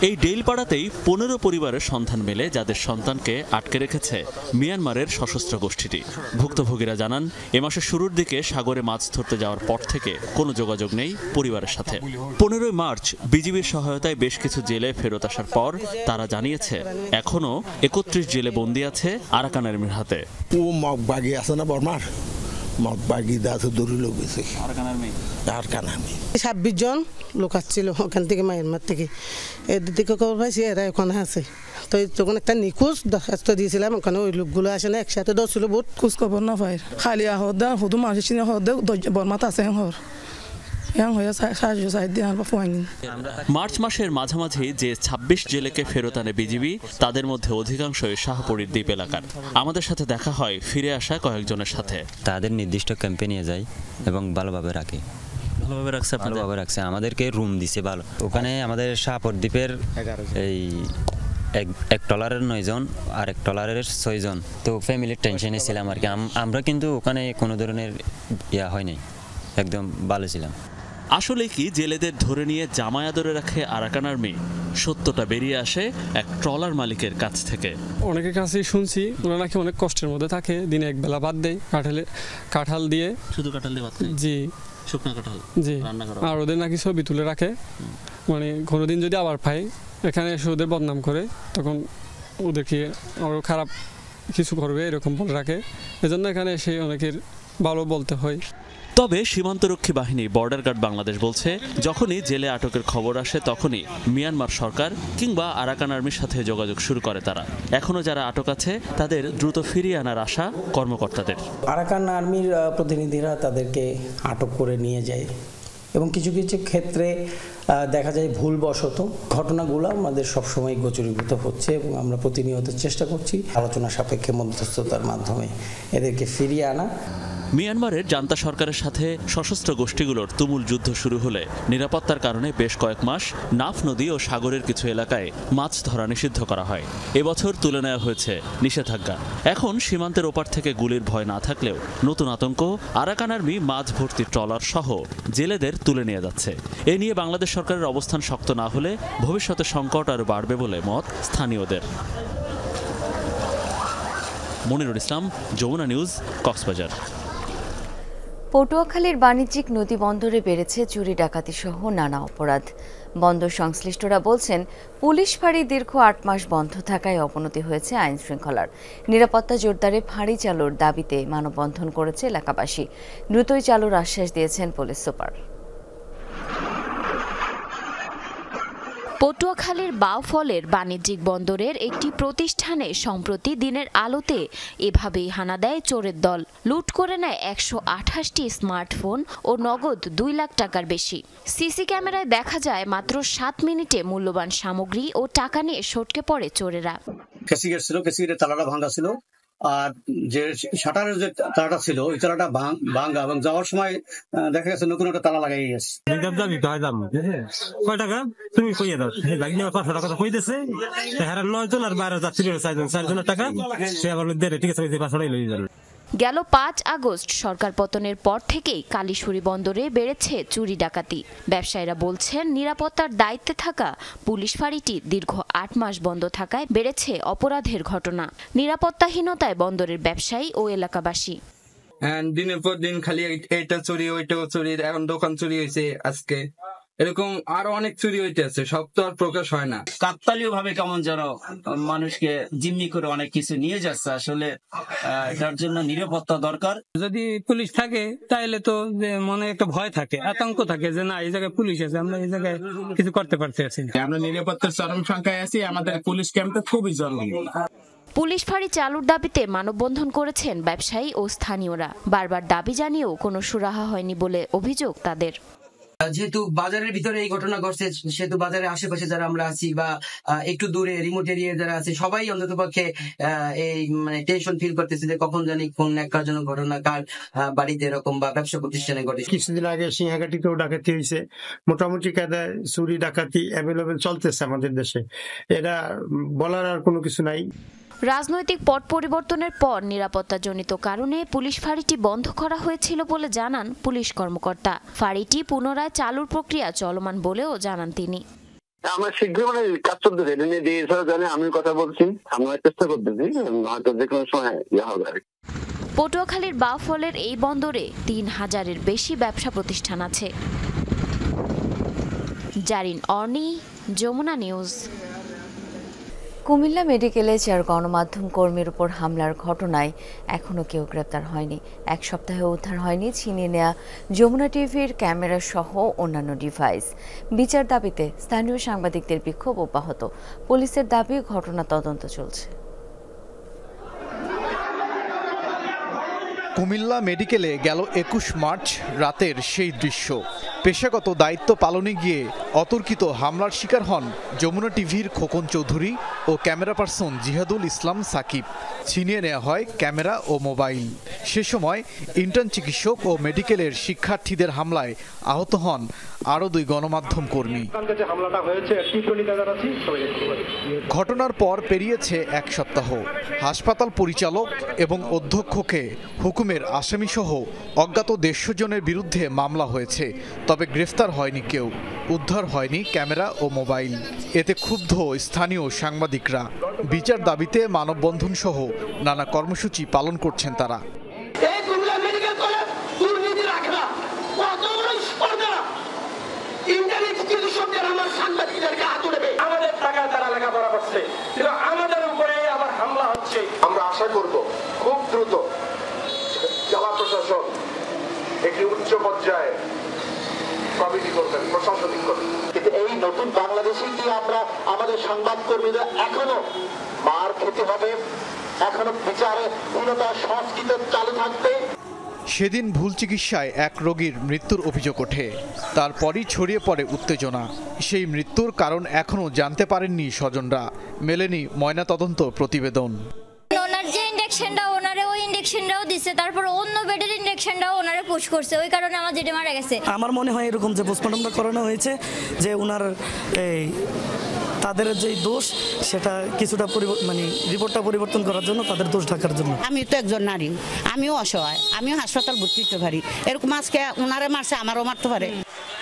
Speaker 8: এই ডেইলপাড়াতেই 15 পরিবারের সন্ধান মেলে যাদের সন্তানকে আটকে রেখেছে মিয়ানমারের সশস্ত্র গোষ্ঠীটি। ভুক্তভোগীরা জানান, এ মাসের শুরুর দিকে সাগরে মাছ ধরতে যাওয়ার পর থেকে কোনো যোগাযোগ নেই পরিবারের সাথে। 15 মার্চ বিজিবির সহায়তায় বেশ কিছু জেলে ফেরত আসার পর তারা জানিয়েছে এখনও 31 জেলে বন্দী আছে আরাকান আর্মির হাতে।
Speaker 9: মগবাগি আছে না বর্মার, মগবাগি দাসে দৌড়ি লোক গেছে আরাকান আর্মি।
Speaker 24: 26 জন লোক আসছিল ওখান থেকে মায়ানমার থেকে। এদের দিকে খবর পাইছি এরা ওখানে আছে। তো তখন একটা নিখোঁজ দরখাস্ত দিয়েছিলাম, ওখানে ওই লোকগুলো আসে না, একসাথে ধরছিল বহুত।
Speaker 25: খোঁজ খবর না পাই, খালি আহদা হুদু মানুষ চিনে হদে বর্মাত আছে হর।
Speaker 8: মার্চ মাসের মাঝামাঝি যে 26 জেলেকে ফেরত আনে বিজিবি, তাদের মধ্যে অধিকাংশই শাহপুরীর দ্বীপ এলাকার। আমাদের সাথে দেখা হয় ফিরে আসা কয়েকজনের সাথে।
Speaker 26: তাদের নির্দিষ্ট ক্যাম্পে নিয়ে যায় এবং ভালোভাবে রাখে। ভালোভাবে রাখছে, আমাদেরকে রুম দিছে ভালো। ওখানে আমাদের শাহপুর দ্বীপের এই এক ট্রলারের 9 জন আর এক ট্রলারের 6 জন। তো ফ্যামিলির টেনশনে ছিলাম আর কি। আমরা কিন্তু ওখানে কোনো ধরনের হয়নি, একদম ভালো ছিলাম।
Speaker 8: আসলে কি জেলেদের ধরে নিয়ে জামায়া ধরে রাখে আরাকান আর্মি? সত্যটা বেরিয়ে আসে এক ট্রলার মালিকের কাছ থেকে।
Speaker 22: অনেকের কাছেই শুনছি ওরা নাকি অনেক কষ্টের মধ্যে থাকে, দিনে এক বেলা ভাত দেয় কাঁঠাল দিয়ে।
Speaker 8: শুধু কাঁঠাল দিয়ে ভাত? জি, শুকনো কাঁঠাল। জি,
Speaker 22: আর ওদের নাকি ছবি তুলে রাখে, মানে কোনোদিন যদি আবার পাই এখানে এসে ওদের বদনাম করে তখন ওদেরকে আরও খারাপ কিছু করবে এরকম বলে রাখে। এজন্য এখানে এসে অনেকের ভালো বলতে হয়।
Speaker 8: তবে সীমান্তরক্ষী বাহিনী বর্ডার গার্ড বাংলাদেশ বলছে, যখনই জেলে আটকের খবর আসে তখনই মিয়ানমার সরকার কিংবা আরাকান আর্মির সাথে যোগাযোগ শুরু করে তারা। এখনো যারা আটক আছে তাদের দ্রুত ফিরিয়ে আনার আশা কর্মকর্তাদের।
Speaker 27: আরাকান আর্মির প্রতিনিধিরা তাদেরকে আটক করে নিয়ে যায় এবং কিছু কিছু ক্ষেত্রে দেখা যায় ভুলবশত ঘটনাগুলো আমাদের সবসময় গোচরীভূত হচ্ছে এবং আমরা প্রতিনিয়ত চেষ্টা করছি আলোচনা সাপেক্ষে মধ্যস্থতার মাধ্যমে এদেরকে ফিরিয়ে আনা।
Speaker 8: মিয়ানমারের জান্তা সরকারের সাথে সশস্ত্র গোষ্ঠীগুলোর তুমুল যুদ্ধ শুরু হলে নিরাপত্তার কারণে বেশ কয়েক মাস নাফ নদী ও সাগরের কিছু এলাকায় মাছ ধরা নিষিদ্ধ করা হয়। এবছর তুলে নেওয়া হয়েছে নিষেধাজ্ঞা। এখন সীমান্তের ওপার থেকে গুলির ভয় না থাকলেও নতুন আতঙ্ক, আরাকান আর্মি মাছ ভর্তি ট্রলার সহ জেলেদের তুলে নিয়ে যাচ্ছে। এ নিয়ে বাংলাদেশ সরকারের অবস্থান শক্ত না হলে ভবিষ্যতে সংকট আরও বাড়বে বলে মত স্থানীয়দের। মনিরুল ইসলাম, যমুনা নিউজ, কক্সবাজার।
Speaker 1: পটুয়াখালীর বাণিজ্যিক নদী বন্দরে বেড়েছে চুরি ডাকাতি সহ নানা অপরাধ। বন্দর সংশ্লিষ্টরা বলছেন, পুলিশ ফাঁড়ি দীর্ঘ ৮ মাস বন্ধ থাকায় অবনতি হয়েছে আইন শৃঙ্খলার। নিরাপত্তা জোরদারে ফাঁড়ি চালুর দাবিতে মানববন্ধন করেছে এলাকাবাসী। দ্রুতই চালুর আশ্বাস দিয়েছেন পুলিশ সুপার।
Speaker 2: পটুয়াখালীর বাউফলের বাণিজ্যিক বন্দরের একটি প্রতিষ্ঠানে সম্প্রতি দিনের আলোতে এভাবেই হানা দেয় চোরের দল। লুট করে নেয় ১২৮টি স্মার্টফোন ও নগদ ২ লাখ টাকার বেশি। সিসি ক্যামেরায় দেখা যায় মাত্র ৭ মিনিটে মূল্যবান সামগ্রী ও টাকা নিয়ে সটকে পড়ে চোরেরা।
Speaker 10: ক্যাসিগেট ছিল, ক্যাসিগেটের তালাটা ভাঙা ছিল, আর যে শাটারের যে তালাটা ছিল ওই তালাটা ভাঙা, এবং যাওয়ার সময় দেখা গেছে নতুন একটা তালা লাগাই গেছে।
Speaker 11: কয় টাকা তুমি কইয়ে দাও, ৫০০ টাকা কইতেছে, আর ৯ জন আর ১২ যাত্রী ৪জনের টাকা সে আবার ঠিক আছে ৫০০টাই লইয়ে যাবে।
Speaker 2: গেল ৫ আগস্ট সরকার পতনের পর থেকেই কালিশুরি বন্দরে বেড়েছে চুরি ডাকাতি। ব্যবসায়ীরা বলছেন, নিরাপত্তার দায়িত্বে থাকা পুলিশ ফাঁড়িটি দীর্ঘ ৮ মাস বন্ধ থাকায় বেড়েছে অপরাধের ঘটনা। নিরাপত্তাহীনতায় বন্দরের ব্যবসায়ী ও এলাকাবাসী।
Speaker 12: দিনের পর দিন খালি এটা চুরি ওইটাও চুরি, এখন দোকান চুরি হয়েছে, আজকে এরকম আরো অনেক চুরি হইতেছে, সব তো আর প্রকাশ হয় না।
Speaker 13: কাকতালীয় ভাবে কেমন যেন মানুষকে জিম্মি করে অনেক কিছু নিয়ে যাচ্ছে। আসলে এটার জন্য নিরাপত্তা দরকার।
Speaker 12: যদি পুলিশ থাকে তাহলে তো যে মনে একটা ভয় থাকে, আতঙ্ক থাকে যে না এই জায়গায় পুলিশ আছে, আমরা এই জায়গায় কিছু করতে পারতেছি না।
Speaker 13: আমরা নিরাপত্তার চরম সংখ্যায় আছি, আমাদের পুলিশ ক্যাম্পটা খুবই জরুরি।
Speaker 2: পুলিশ ফাঁড়ি চালুর দাবিতে মানববন্ধন করেছেন ব্যবসায়ী ও স্থানীয়রা। বারবার দাবি জানিয়েও কোনো সুরাহা হয়নি বলে অভিযোগ তাদের।
Speaker 14: যেহেতু বাজারের ভিতরে এই ঘটনা ঘটছে, সেহেতু বাজারের আশেপাশে যারা আমরা আছি বা একটু দূরে রিমোট এরিয়া যারা আছে, সবাই অন্তত পক্ষে এই মানে টেনশন ফিল করতেছে যে কখন জানি কোন ন্যাক্কারজনক ঘটনা কার বাড়িতে এরকম বা ব্যবসা প্রতিষ্ঠানে ঘটে।
Speaker 16: কিছুদিন আগে সিংহাঘাটিতেও ডাকাতি হয়েছে। মোটামুটি কায়দায় চুরি ডাকাতি অ্যাভেলেবেল চলতেছে আমাদের দেশে, এটা বলার আর কোনো কিছু নাই।
Speaker 2: রাজনৈতিক পট পরিবর্তনের পর নিরাপত্তাজনিত কারণে পুলিশ ফাঁড়িটি বন্ধ করা হয়েছিল বলে জানান পুলিশ কর্মকর্তা। ফাঁড়িটি পুনরায় চালুর প্রক্রিয়া চলমান বলেও জানান তিনি।
Speaker 28: আমরা শীঘ্রই কাজ চলতেছে, এটা নিয়ে ডিএসও জানে, আমি কথা বলছি, আমরা চেষ্টা করতেছি, হয়তো যে কোনো সময় হবে।
Speaker 2: পটুয়াখালীর বাউফলের এই বন্দরে ৩,০০০-এর বেশি ব্যবসা প্রতিষ্ঠান আছে। জারিন অর্নি, যমুনা নিউজ।
Speaker 1: কুমিল্লা মেডিকেলে 4 গণমাধ্যম কর্মীর উপর হামলার ঘটনায় এখনও কেউ গ্রেপ্তার হয়নি। 1 সপ্তাহে উদ্ধার হয়নি ছিনিয়ে নেওয়া যমুনা টিভির ক্যামেরা সহ অন্যান্য ডিভাইস। বিচার দাবিতে স্থানীয় সাংবাদিকদের বিক্ষোভ অব্যাহত। পুলিশের দাবি, ঘটনা তদন্ত চলছে।
Speaker 15: কুমিল্লা মেডিকেলে গেল 21 মার্চ রাতের সেই দৃশ্য। পেশাগত দায়িত্ব পালনে গিয়ে অতর্কিত হামলার শিকার হন যমুনা টিভির খোকন চৌধুরী ও ক্যামেরা পার্সন জিহাদুল ইসলাম সাকিব। ছিনিয়ে নেওয়া হয় ক্যামেরা ও মোবাইল। সে সময় ইন্টার্ন চিকিৎসক ও মেডিকেলের শিক্ষার্থীদের হামলায় আহত হন আরও 2 গণমাধ্যম কর্মী। ঘটনার পর পেরিয়েছে 1 সপ্তাহ। হাসপাতাল পরিচালক এবং অধ্যক্ষকে হুকুমের আসামিসহ অজ্ঞাত 150 জনের বিরুদ্ধে মামলা হয়েছে, তবে গ্রেফতার হয়নি কেউ। উদ্ধার হয়নি ক্যামেরা ও মোবাইল। এতে ক্ষুব্ধ স্থানীয় সাংবাদিকরা। বিচার দাবিতে মানববন্ধন সহ নানা কর্মসূচি পালন করছেন তারা।
Speaker 28: আমরা আশা করব খুব দ্রুত জেলা প্রশাসন একটি উচ্চ পর্যায়ে কমিটি করবেন, প্রশাসনিক করবেন। কিন্তু এই নতুন বাংলাদেশে কি আমরা আমাদের সংবাদ কর্মীরা এখনো মার খেতে হবে, এখনো বিচারে হীনতা সংস্কৃতি চালু থাকবে।
Speaker 15: সেদিন ভুল চিকিৎসায় 1 রোগীর মৃত্যুর অভিযোগ ওঠে। তারপরই ছড়িয়ে পড়ে উত্তেজনা। সেই মৃত্যুর কারণ এখনও জানতে পারেননি স্বজনরা। মেলেনি ময়নাতদন্ত প্রতিবেদন।
Speaker 29: ওনার যে
Speaker 3: ইনজেকশনটা ওনারে ওই ইনজেকশনটাও দিচ্ছে, তারপর অন্য বেডের ইনজেকশনটাও ওনারে পুশ করছে, ওই কারণে আমার জেঠি মারা গেছে।
Speaker 4: আমার মনে হয় এরকম যে পোস্টমর্টমটা করানো হয়েছে যে ওনার এই তাদের যে দোষ সেটা কিছুটা মানে রিপোর্টটা পরিবর্তন করার জন্য, তাদের দোষ ঢাকার জন্য।
Speaker 5: আমি তো একজন নারী, আমিও অসহায়, আমিও হাসপাতাল ভর্তি হতে পারি, এরকম আজকে ওনারে মারছে আমারও মারতে পারে।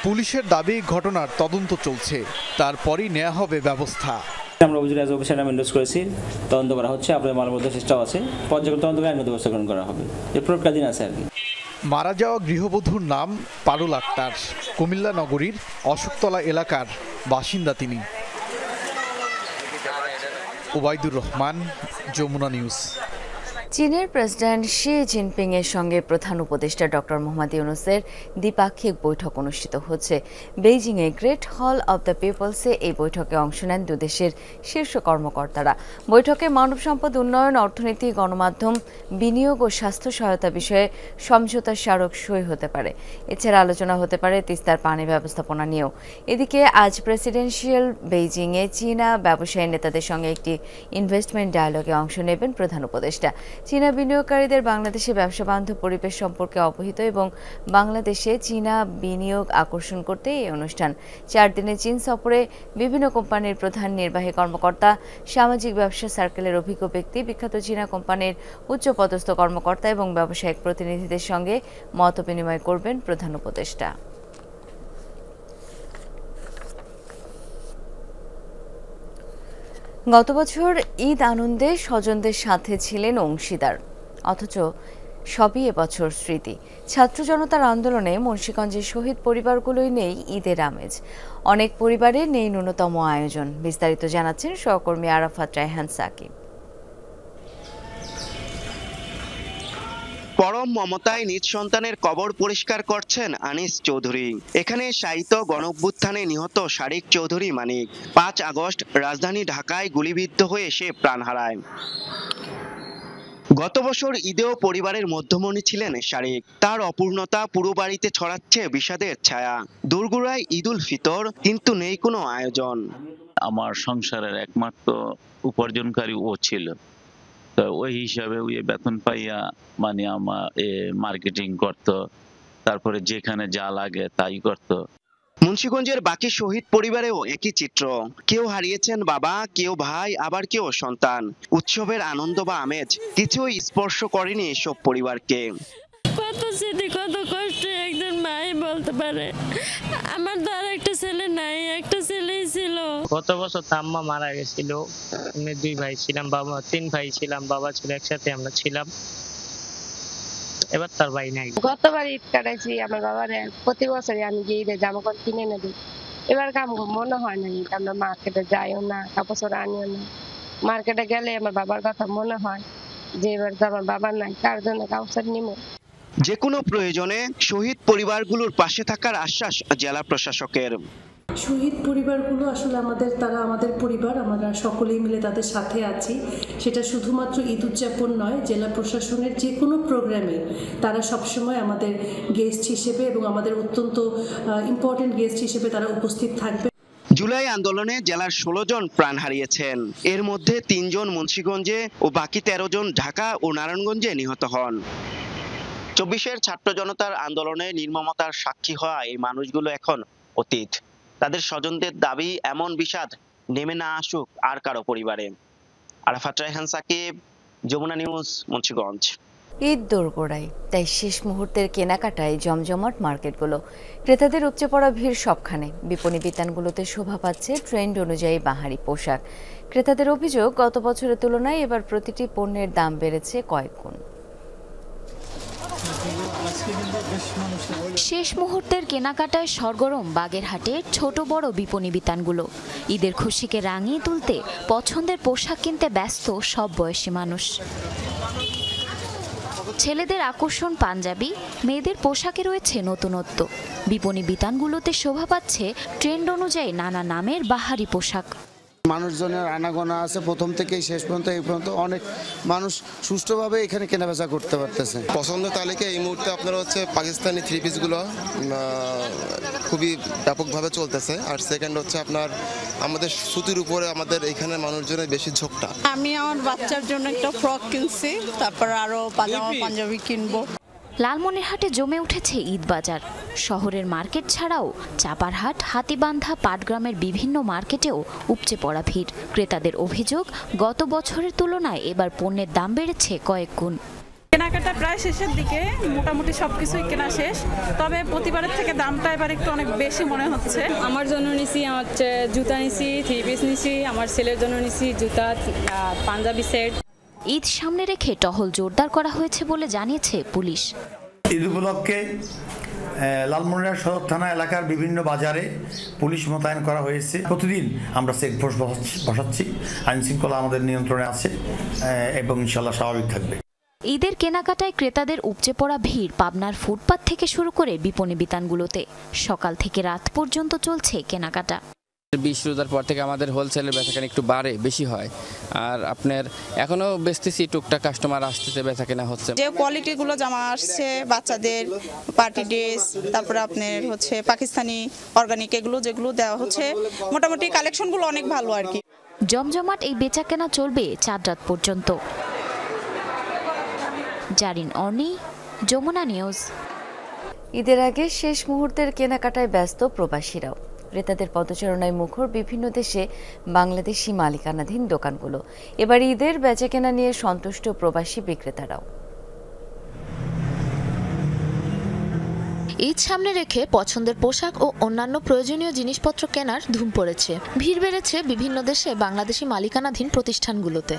Speaker 15: পুলিশের দাবি ঘটনার তদন্ত চলছে, তারপরই নেওয়া হবে ব্যবস্থা।
Speaker 6: আমরা অভিযোগ অফিসার নামে এন্ডোর্স করেছি, তদন্ত করা হচ্ছে, আপনাদের মানবতার চেষ্টাও আছে, পর্যাপ্ত তদন্ত করে আইনগত ব্যবস্থা গ্রহণ করা হবে। এরপর দিন আছে আর কি।
Speaker 15: মারা যাওয়া গৃহবধূর নাম পারুল আক্তার, কুমিল্লা নগরীর অশোকতলা এলাকার বাসিন্দা তিনি। ওবায়দুর রহমান, যমুনা নিউজ।
Speaker 1: চীনের প্রেসিডেন্ট শি জিনপিং এর সঙ্গে প্রধান উপদেষ্টা ডক্টর মোহাম্মদ ইউনূসের দ্বিপাক্ষিক বৈঠক অনুষ্ঠিত হচ্ছে বেইজিং এ গ্রেট হল অব দ্য পিপলসে। এই বৈঠকে অংশ নেন দুদেশের শীর্ষ কর্মকর্তারা। বৈঠকে মানব সম্পদ উন্নয়ন, অর্থনীতি, গণমাধ্যম, বিনিয়োগ ও স্বাস্থ্য সহায়তা বিষয়ে সমঝোতা স্মারক সই হতে পারে। এছাড়া আলোচনা হতে পারে তিস্তার পানি ব্যবস্থাপনা নিয়েও। এদিকে আজ প্রেসিডেন্সিয়াল বেইজিং এ চীনা ব্যবসায়ী নেতাদের সঙ্গে একটি ইনভেস্টমেন্ট ডায়ালগে অংশ নেবেন প্রধান উপদেষ্টা। চীনা বিনিয়োগকারীদের বাংলাদেশে ব্যবসা বান্ধব পরিবেশ সম্পর্কে অবহিত এবং বাংলাদেশে চীনা বিনিয়োগ আকর্ষণ করতে এই অনুষ্ঠান। 4 দিনের চীন সফরে বিভিন্ন কোম্পানির প্রধান নির্বাহী কর্মকর্তা, সামাজিক ব্যবসা সার্কেলের অভিজ্ঞ ব্যক্তি, বিখ্যাত চীনা কোম্পানির উচ্চপদস্থ কর্মকর্তা এবং ব্যবসায়িক প্রতিনিধিদের সঙ্গে মত বিনিময় করবেন প্রধান উপদেষ্টা। গত বছর ঈদ আনন্দে স্বজনদের সাথে ছিলেন অংশীদার, অথচ সবই এবছর স্মৃতি। ছাত্র জনতার আন্দোলনে মুন্সিগঞ্জের শহীদ পরিবারগুলোই নেই ঈদের আমেজ। অনেক পরিবারে নেই ন্যূনতম আয়োজন। বিস্তারিত জানাচ্ছেন সহকর্মী আরাফাত রায়হান সাকিব।
Speaker 17: পরম মমতায় নিজ সন্তানের কবর পরিষ্কার করছেন আনিস চৌধুরী। এখানে শায়িত গণঅভ্যুত্থানে নিহত শারিক চৌধুরী মানিক 5 আগস্ট রাজধানী ঢাকায় গুলিবিদ্ধ হয়ে সে প্রাণ হারায়। গত বছর ঈদেও পরিবারের মধ্যমণি ছিলেন শারিক। তার অপূর্ণতা পুরো বাড়িতে ছড়াচ্ছে বিষাদের ছায়া। দোরগোড়ায় ঈদুল ফিতর, কিন্তু নেই কোনো আয়োজন।
Speaker 18: আমার সংসারের একমাত্র উপার্জনকারী ও ছিল, তো ওই হিসাবে ওই বেতন পাইয়া মানে আমার মার্কেটিং করত, তারপরে যেখানে যা লাগে তাই করত।
Speaker 17: মুন্সিগঞ্জের বাকি শহীদ পরিবারেও একই চিত্র। কেউ হারিয়েছেন বাবা, কেউ ভাই, আবার কেউ সন্তান। উৎসবের আনন্দ বা আমেজ কিছুই স্পর্শ করেনি এসব পরিবারকে।
Speaker 20: কত স্মৃতি, কত কষ্ট একজন মাই বলতে পারে। আমার তো আর একটা ছেলে নাই, একটা ছেলেই ছিল।
Speaker 21: গত বছর আম্মা মারা গেছিল, আমি 2 ভাই ছিলাম, বাবা 3 ভাই ছিলাম, বাবা ছিল, একসাথে আমরা ছিলাম। এবার তার ভাই নাই।
Speaker 29: গতবার ঈদ কাটাইছি আমার বাবার, প্রতি বছরই আমি গিয়ে ঈদের জামাকাপড় কিনে এনে দিই। এবার মনে হয় না ঈদ, আমরা মার্কেটে যাইও না, কাপড় আনিও না। মার্কেটে গেলে আমার বাবার কথা মনে হয় যে এবার তো আমার বাবা নাই, কার জন্য কাপড় নিব।
Speaker 17: যে কোনো প্রয়োজনে শহীদ পরিবারগুলোর পাশে থাকার আশ্বাস জেলা প্রশাসকের।
Speaker 30: শহীদ পরিবারগুলো আসলে তারা আমাদের পরিবার, আমরা সকলেই মিলে তাদের সাথে আছি। সেটা শুধুমাত্র ঈদ উদযাপন নয়, জেলা প্রশাসনের যে কোনো প্রোগ্রামে তারা সবসময় আমাদের গেস্ট হিসেবে এবং আমাদের অত্যন্ত ইম্পর্টেন্ট গেস্ট হিসেবে তারা উপস্থিত থাকবে।
Speaker 17: জুলাই আন্দোলনে জেলার 16 জন প্রাণ হারিয়েছেন। এর মধ্যে 3 জন মুন্সিগঞ্জে ও বাকি 13 জন ঢাকা ও নারায়ণগঞ্জে নিহত হন। 24-এর ছাত্র জনতার আন্দোলনে নির্মমতার সাক্ষী হওয়া এই মানুষগুলো এখন অতীত। তাদের স্বজনদের দাবি এমন বিষাদ নেমে না আসুক আর কারো পরিবারে। আরাফাত রায়হান সাকিব, যমুনা নিউজ, মুন্সিগঞ্জ।
Speaker 1: ঈদ দোরগোড়ায়, তাই শেষ মুহূর্তের কেনাকাটায় জমজমাট মার্কেটগুলো। ক্রেতাদের উপচে পড়া ভিড় সবখানে। বিপণী বিতানগুলোতে শোভা পাচ্ছে ট্রেন্ড অনুযায়ী বাহারি পোশাক। ক্রেতাদের অভিযোগ, গত বছরের তুলনায় এবার প্রতিটি পণ্যের দাম বেড়েছে কয়েক গুণ।
Speaker 2: শেষ মুহূর্তের কেনাকাটায় সরগরম বাগেরহাটের ছোট বড় বিপণী বিতানগুলো। ঈদের খুশিকে রাঙিয়ে তুলতে পছন্দের পোশাক কিনতে ব্যস্ত সব বয়সী মানুষ। ছেলেদের আকর্ষণ পাঞ্জাবি, মেয়েদের পোশাকে রয়েছে নতুনত্ব। বিপণী বিতানগুলোতে শোভা পাচ্ছে ট্রেন্ড অনুযায়ী নানা নামের বাহারি পোশাক।
Speaker 7: মানুষজনের আনাগোনা আছে প্রথম থেকেই শেষ পর্যন্ত এই পর্যন্ত অনেক মানুষ সুষ্ঠুভাবে এখানে কেনাবেচা করতে পারতেছে।
Speaker 8: পছন্দের তালিকা এই মুহূর্তে আপনার হচ্ছে পাকিস্তানি থ্রি পিসগুলো খুবই ব্যাপকভাবে চলতেছে। আর সেকেন্ড হচ্ছে আপনার আমাদের সুতির উপরে আমাদের এখানে মানুষজনের বেশি ঝোঁকটা।
Speaker 9: আমি আমার বাচ্চার জন্য একটা ফ্রক কিনছি, তারপর আরো পাজামা পাঞ্জাবি কিনবো।
Speaker 2: লালমনিরহাটে জমে উঠেছে ঈদ বাজার। শহরের মার্কেট ছাড়াও চাপারহাট, হাতিবান্ধা, পাটগ্রামের বিভিন্ন মার্কেটেও উপচে পড়া ভিড়। ক্রেতাদের অভিযোগ, গত বছরের তুলনায় এবার পণ্যের দাম বেড়েছে কয়েক গুণ।
Speaker 19: কেনাকাটা প্রায় শেষের দিকে, মোটামুটি সবকিছুই কেনা শেষ, তবে প্রতিবারের থেকে দামটা এবার একটু অনেক বেশি মনে হচ্ছে।
Speaker 22: আমার জন্য নিছি, আমার জুতা নিছি, থ্রি পিস নিছি, আমার ছেলের জন্য নিছি জুতা, পাঞ্জাবি সেট।
Speaker 2: ঈদ সামনে রেখে টহল জোরদার করা হয়েছে বলে জানিয়েছে পুলিশ।
Speaker 23: ঈদ উপলক্ষে লালমনিরহাট সদর থানা এলাকার বিভিন্ন বাজারে পুলিশ মোতায়েন করা হয়েছে। প্রতিদিন আমরা চেকপোস্ট বসাচ্ছি, আইন শৃঙ্খলা আমাদের নিয়ন্ত্রণে আছে এবং ইনশাল্লাহ স্বাভাবিক থাকবে।
Speaker 2: ঈদের কেনাকাটায় ক্রেতাদের উপচে পড়া ভিড় পাবনার ফুটপাত থেকে শুরু করে বিপণী বিতানগুলোতে। সকাল থেকে রাত পর্যন্ত চলছে কেনাকাটা।
Speaker 24: 20 রোজার পর থেকে আমাদের হোলসেলের বেচাকেনা একটু বাড়ে, বেশি হয়। আর আপনার এখনো বেচতেছি, টুকটাক কাস্টমার আসতেছে, বেচাকেনা হচ্ছে।
Speaker 9: যে কোয়ালিটিগুলো জামা আসছে বাচ্চাদের, পার্টি ড্রেস, তারপরে আপনার হচ্ছে পাকিস্তানি অর্গানিক, এগুলো যেগুলো দেওয়া হচ্ছে, মোটামুটি কালেকশনগুলো অনেক ভালো আর কি।
Speaker 2: জমজমাট এই বেচাকেনা চলবে চাঁদ রাত পর্যন্ত। জারিন অর্নি, যমুনা নিউজ।
Speaker 1: ঈদের আগে শেষ মুহূর্তের কেনাকাটায় ব্যস্ত প্রবাসীরাও। ক্রেতাদের পদচারণায় মুখর বিভিন্ন দেশে বাংলাদেশি মালিকানাধীন দোকানগুলো। এবার ঈদের বেচাকেনা নিয়ে সন্তুষ্ট প্রবাসী বিক্রেতারাও।
Speaker 2: ঈদ সামনে রেখে পছন্দের পোশাক ও অন্যান্য প্রয়োজনীয় জিনিসপত্র কেনার ধুম পড়েছে। ভিড় বেড়েছে বিভিন্ন দেশে বাংলাদেশি মালিকানাধীন প্রতিষ্ঠানগুলোতে।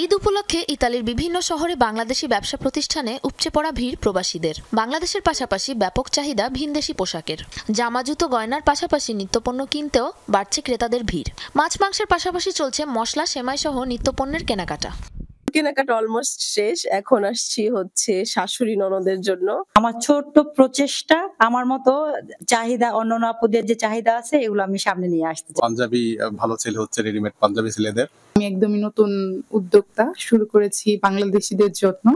Speaker 2: ঈদ উপলক্ষে ইতালির বিভিন্ন শহরে বাংলাদেশি ব্যবসা প্রতিষ্ঠানে উপচে পড়া ভিড় প্রবাসীদের। বাংলাদেশের পাশাপাশি ব্যাপক চাহিদা ভিনদেশি পোশাকের। জামা, জুতো, গয়নার পাশাপাশি নিত্যপণ্য কিনতেও বাড়ছে ক্রেতাদের ভিড়। মাছ মাংসের পাশাপাশি চলছে মশলা, সেমাই সহ নিত্যপণ্যের কেনাকাটা।
Speaker 25: কেনাকাটা অলমোস্ট শেষ, এখন আসছি হচ্ছে শাশুড়ি ননদের জন্য।
Speaker 26: আমার ছোট্ট প্রচেষ্টা, আমার মতো চাহিদা, অন্যান্য আপুদের যে চাহিদা আছে এগুলো আমি সামনে নিয়ে আসতে চাই।
Speaker 27: পাঞ্জাবি ভালো সেল হচ্ছে, রেডিমেড পাঞ্জাবি ছেলেদের।
Speaker 31: আমি একদমই নতুন উদ্যোক্তা, শুরু করেছি বাংলাদেশিদের জন্য।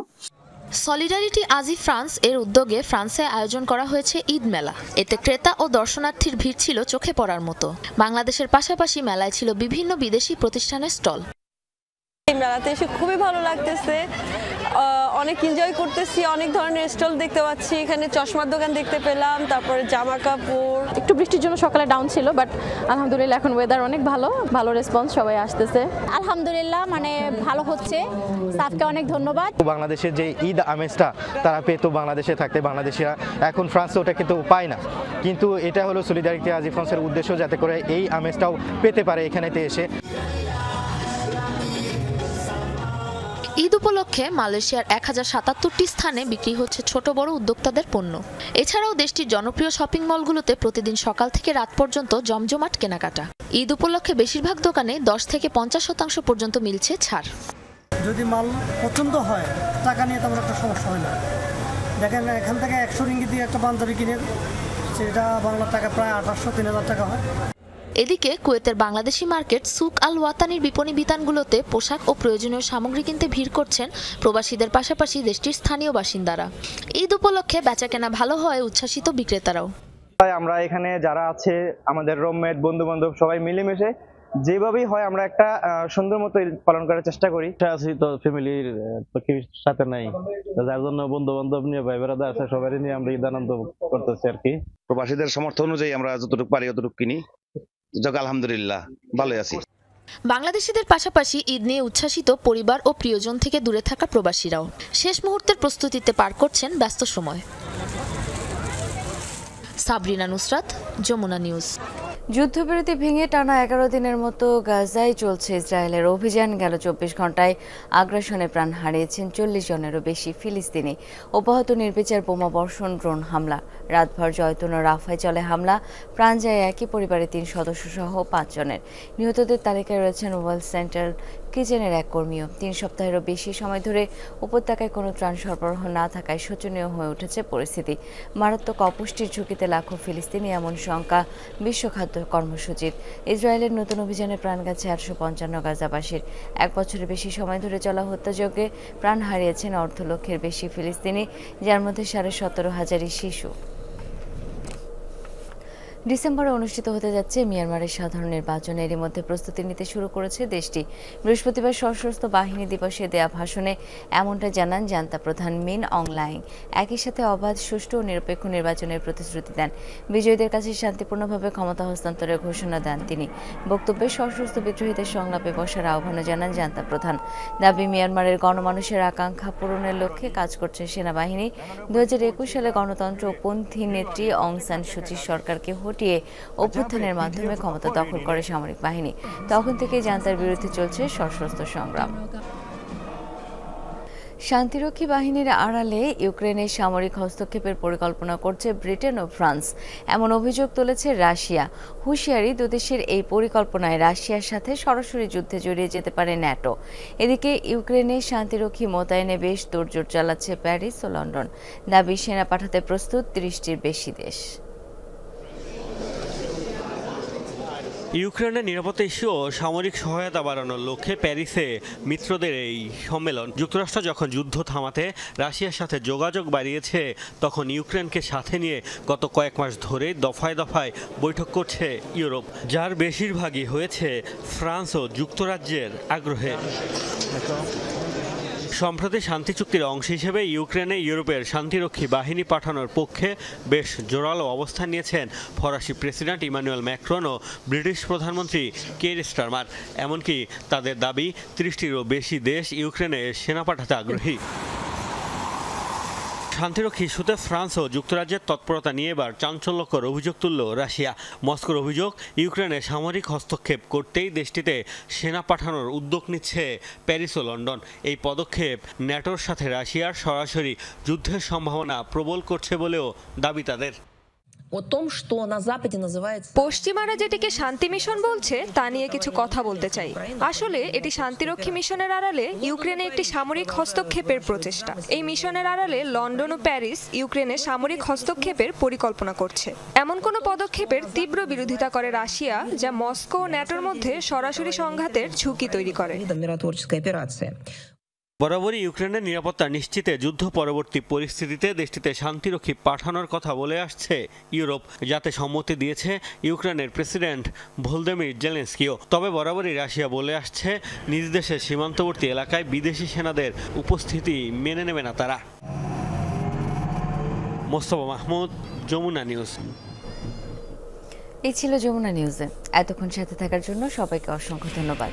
Speaker 2: সলিডারিটি আজি ফ্রান্স এর উদ্যোগে ফ্রান্সে আয়োজন করা হয়েছে ঈদ মেলা। এতে ক্রেতা ও দর্শনার্থীর ভিড় ছিল চোখে পড়ার মতো। বাংলাদেশের পাশাপাশি মেলায় ছিল বিভিন্ন বিদেশি প্রতিষ্ঠানের স্টল।
Speaker 25: এই মেলাতে এসে খুবই ভালো লাগতেছে, অনেক এনজয় করতেছি, অনেক ধরনের স্টল দেখতে পাচ্ছি। এখানে চশমার দোকান দেখতে পেলাম, তারপরে জামা কাপড়।
Speaker 32: একটু বৃষ্টির জন্য সকালে ডাউন ছিল, বাট আলহামদুলিল্লাহ এখন ওয়েদার অনেক ভালো, ভালো রেসপন্স, সবাই আসতেছে।
Speaker 33: আলহামদুলিল্লাহ মানে ভালো হচ্ছে, স্টাফকে অনেক ধন্যবাদ।
Speaker 34: বাংলাদেশের যে ঈদ আমেজটা তারা পেতো বাংলাদেশে থাকতে, বাংলাদেশিরা এখন ফ্রান্সে ওটা কিন্তু পায় না। কিন্তু এটা হলো সলিডারিটি আজি ফ্রান্সের উদ্দেশ্য, যাতে করে এই আমেজটাও পেতে পারে এখানেতে এসে।
Speaker 2: ঈদ উপলক্ষে মালয়েশিয়ার 1077টি স্থানে বিক্রি হচ্ছে ছোট বড় উদ্যোক্তাদের পণ্য। এছাড়াও দেশটির জনপ্রিয় শপিং মলগুলোতে প্রতিদিন সকাল থেকে রাত পর্যন্ত জমজমাট কেনাকাটা। ঈদ উপলক্ষে বেশিরভাগ দোকানে 10 থেকে 50% পর্যন্ত মিলছে ছাড়।
Speaker 4: যদি মাল পছন্দ হয়, টাকা নিয়ে তেমন একটা সমস্যা হয় না। দেখেন এখান থেকে 100 রিঙ্গিত দিয়ে একটা পাঞ্জাবি কিনে, সেটা বাংলা টাকা প্রায় 2800-3000 টাকা হয়।
Speaker 2: এদিকে কুয়েতের বাংলাদেশি মার্কেট সুক আল ওয়াতানির বিপণী বিতানগুলোতে পোশাক ও প্রয়োজনীয় সামগ্রী কিনতে ভিড় করছেন প্রবাসীদের পাশাপাশি দেশটির স্থানীয় বাসিন্দারা। ঈদ উপলক্ষে বেচাকেনা ভালো হওয়ায় উচ্ছ্বাসিত বিক্রেতারাও।
Speaker 34: আমরা এখানে যারা আছে আমাদের রুমমেট, বন্ধু বান্ধব সবাই মিলেমিশে যেভাবেই হয় আমরা একটা সুন্দর মতো পালন করার চেষ্টা করি।
Speaker 35: আছি তো ফ্যামিলির সাথে নাই, যার জন্য বন্ধু বান্ধব নিয়ে, ভাই বেড়াদা আছে, সবাই নিয়ে আমরা ঈদ আনন্দ করতেছি আর কি।
Speaker 36: প্রবাসীদের সমর্থন অনুযায়ী আমরা যতটুকু পারি অতটুকু কিনি। আলহামদুলিল্লাহ ভালোই আছি।
Speaker 2: বাংলাদেশিদের পাশাপাশি ঈদ নিয়ে উচ্ছ্বাসিত পরিবার ও প্রিয়জন থেকে দূরে থাকা প্রবাসীরাও। শেষ মুহূর্তের প্রস্তুতিতে পার করছেন ব্যস্ত সময়। সাবরিনা নুসরাত, যমুনা নিউজ।
Speaker 1: যুদ্ধবিরতি ভেঙে টানা 11 দিনের মতো গাজায় চলছে ইসরায়েলের অভিযান। গেল 24 ঘন্টায় আগ্রাসনে প্রাণ হারিয়েছেন 40 জনেরও বেশি ফিলিস্তিনি। অব্যাহত নির্বিচার বোমা বর্ষণ, ড্রোন হামলা। রাতভর জয়তুন ও রাফায় চলে হামলা। প্রাণ যায় একই পরিবারের 3 সদস্য সহ 5 জনের। নিহতদের তালিকায় রয়েছেন ওয়ার্ল্ড সেন্ট্রাল কিচেনের এক কর্মীও। 3 সপ্তাহেরও বেশি সময় ধরে উপত্যকায় কোনো ত্রাণ সরবরাহ না থাকায় শোচনীয় হয়ে উঠেছে পরিস্থিতি। মারাত্মক অপুষ্টির ঝুঁকিতে লাখো ফিলিস্তিনি, এমন শঙ্কা বিশ্ব খাদ্য কর্মসূচিত ইসরায়েলের নতুন অভিযানে প্রাণ গেছে 855 গাজাবাসীর। 1 বছরের বেশি সময় ধরে চলা হত্যাযজ্ঞে প্রাণ হারিয়েছেন 1.5 লক্ষের বেশি ফিলিস্তিনি, যার মধ্যে 17,500 শিশু। ডিসেম্বরে অনুষ্ঠিত হতে যাচ্ছে মিয়ানমারের সাধারণ নির্বাচন। এরই মধ্যে প্রস্তুতি নিতে শুরু করেছে দেশটি। বৃহস্পতিবার সশস্ত্র বাহিনী দিবসে দেয়া ভাষণে এমনটা জানান জান্তা প্রধান মিন অং লাইং। একই সাথে অবাধ, সুষ্ঠু ও নিরপেক্ষ নির্বাচনের প্রতিশ্রুতি দেন। বিজয়ীদের কাছে শান্তিপূর্ণভাবে ক্ষমতা হস্তান্তরের ঘোষণা দেন তিনি। বক্তব্যে সশস্ত্র বিদ্রোহীদের সংলাপে বসার আহ্বানও জানান জান্তা প্রধান। দাবি, মিয়ানমারের গণমানুষের আকাঙ্ক্ষা পূরণের লক্ষ্যে কাজ করছে সেনাবাহিনী। 2021 সালে গণতন্ত্র ও পন্থী নেত্রী অং সান সুচির সরকারকে হটিয়ে অভ্যুত্থানের মাধ্যমে ক্ষমতা দখল করে সামরিক বাহিনী। তখন থেকে জান্তার বিরুদ্ধে চলছে সশস্ত্র সংগ্রাম। শান্তিরক্ষী বাহিনীর আড়ালে ইউক্রেনের সামরিক হস্তক্ষেপের পরিকল্পনা করছে ব্রিটেন ও ফ্রান্স, এমন অভিযোগ তুলেছে রাশিয়া। হুঁশিয়ারি, দুদেশের এই পরিকল্পনায় রাশিয়ার সাথে সরাসরি যুদ্ধে জড়িয়ে যেতে পারে ন্যাটো। এদিকে ইউক্রেনে শান্তিরক্ষী মোতায়েনে বেশ তোড়জোড় চালাচ্ছে প্যারিস ও লন্ডন। দাবি, সেনা পাঠাতে প্রস্তুত 30টির বেশি দেশ।
Speaker 3: ইউক্রেনের নিরাপত্তা ইস্যু ও সামরিক সহায়তা বাড়ানোর লক্ষ্যে প্যারিসে মিত্রদের এই সম্মেলন। যুক্তরাষ্ট্র যখন যুদ্ধ থামাতে রাশিয়ার সাথে যোগাযোগ বাড়িয়েছে, তখন ইউক্রেনকে সাথে নিয়ে গত কয়েক মাস ধরে দফায় দফায় বৈঠক করছে ইউরোপ, যার বেশিরভাগই হয়েছে ফ্রান্স ও যুক্তরাজ্যের আগ্রহে। সম্প্রতি শান্তি চুক্তির অংশ হিসেবে ইউক্রেনে ইউরোপের শান্তিরক্ষী বাহিনী পাঠানোর পক্ষে বেশ জোরালো অবস্থান নিয়েছেন ফরাসি প্রেসিডেন্ট ইমানুয়েল ম্যাক্রন ও ব্রিটিশ প্রধানমন্ত্রী কের স্টারমার। এমনকি তাদের দাবি, 30টিরও বেশি দেশ ইউক্রেনে সেনা পাঠাতে আগ্রহী। শান্তিরক্ষী ইস্যুতে ফ্রান্স ও যুক্তরাজ্যের তৎপরতা নিয়ে এবার চাঞ্চল্যকর অভিযোগ তুলল রাশিয়া। মস্কোর অভিযোগ, ইউক্রেনে সামরিক হস্তক্ষেপ করতেই দেশটিতে সেনা পাঠানোর উদ্যোগ নিচ্ছে প্যারিস ও লন্ডন। এই পদক্ষেপ ন্যাটোর সাথে রাশিয়ার সরাসরি যুদ্ধের সম্ভাবনা প্রবল করছে বলেও দাবি তাদের।
Speaker 5: পশ্চিমারা যেটিকে শান্তি মিশন বলছে তা নিয়ে কিছু কথা বলতে চাই। আসলে এটি শান্তিরক্ষী মিশনের আড়ালে ইউক্রেনে একটি সামরিক হস্তক্ষেপের প্রচেষ্টা। এই মিশনের আড়ালে লন্ডন ও প্যারিস ইউক্রেনে সামরিক হস্তক্ষেপের পরিকল্পনা করছে। এমন কোনো পদক্ষেপের তীব্র বিরোধিতা করে রাশিয়া, যা মস্কো ও ন্যাটোর মধ্যে সরাসরি সংঘাতের ঝুঁকি তৈরি করে।
Speaker 3: বরাবরই ইউক্রেনের নিরাপত্তা নিশ্চিতে যুদ্ধ পরবর্তী পরিস্থিতিতে দেশটিতে শান্তিরক্ষী পাঠানোর কথা বলে আসছে ইউরোপ, যাতে সম্মতি দিয়েছে ইউক্রেনের প্রেসিডেন্ট ভলোদিমির জেলেনস্কিও। তবে বরাবরই রাশিয়া বলে আসছে, নিজ দেশের সীমান্তবর্তী এলাকায় বিদেশি সেনাদের উপস্থিতি মেনে নেবে না তারা। মোস্তফা মাহমুদ, যমুনা নিউজ।
Speaker 1: এই ছিল যমুনা নিউজে। এতক্ষণ সাথে থাকার জন্য সবাইকে অসংখ্য ধন্যবাদ।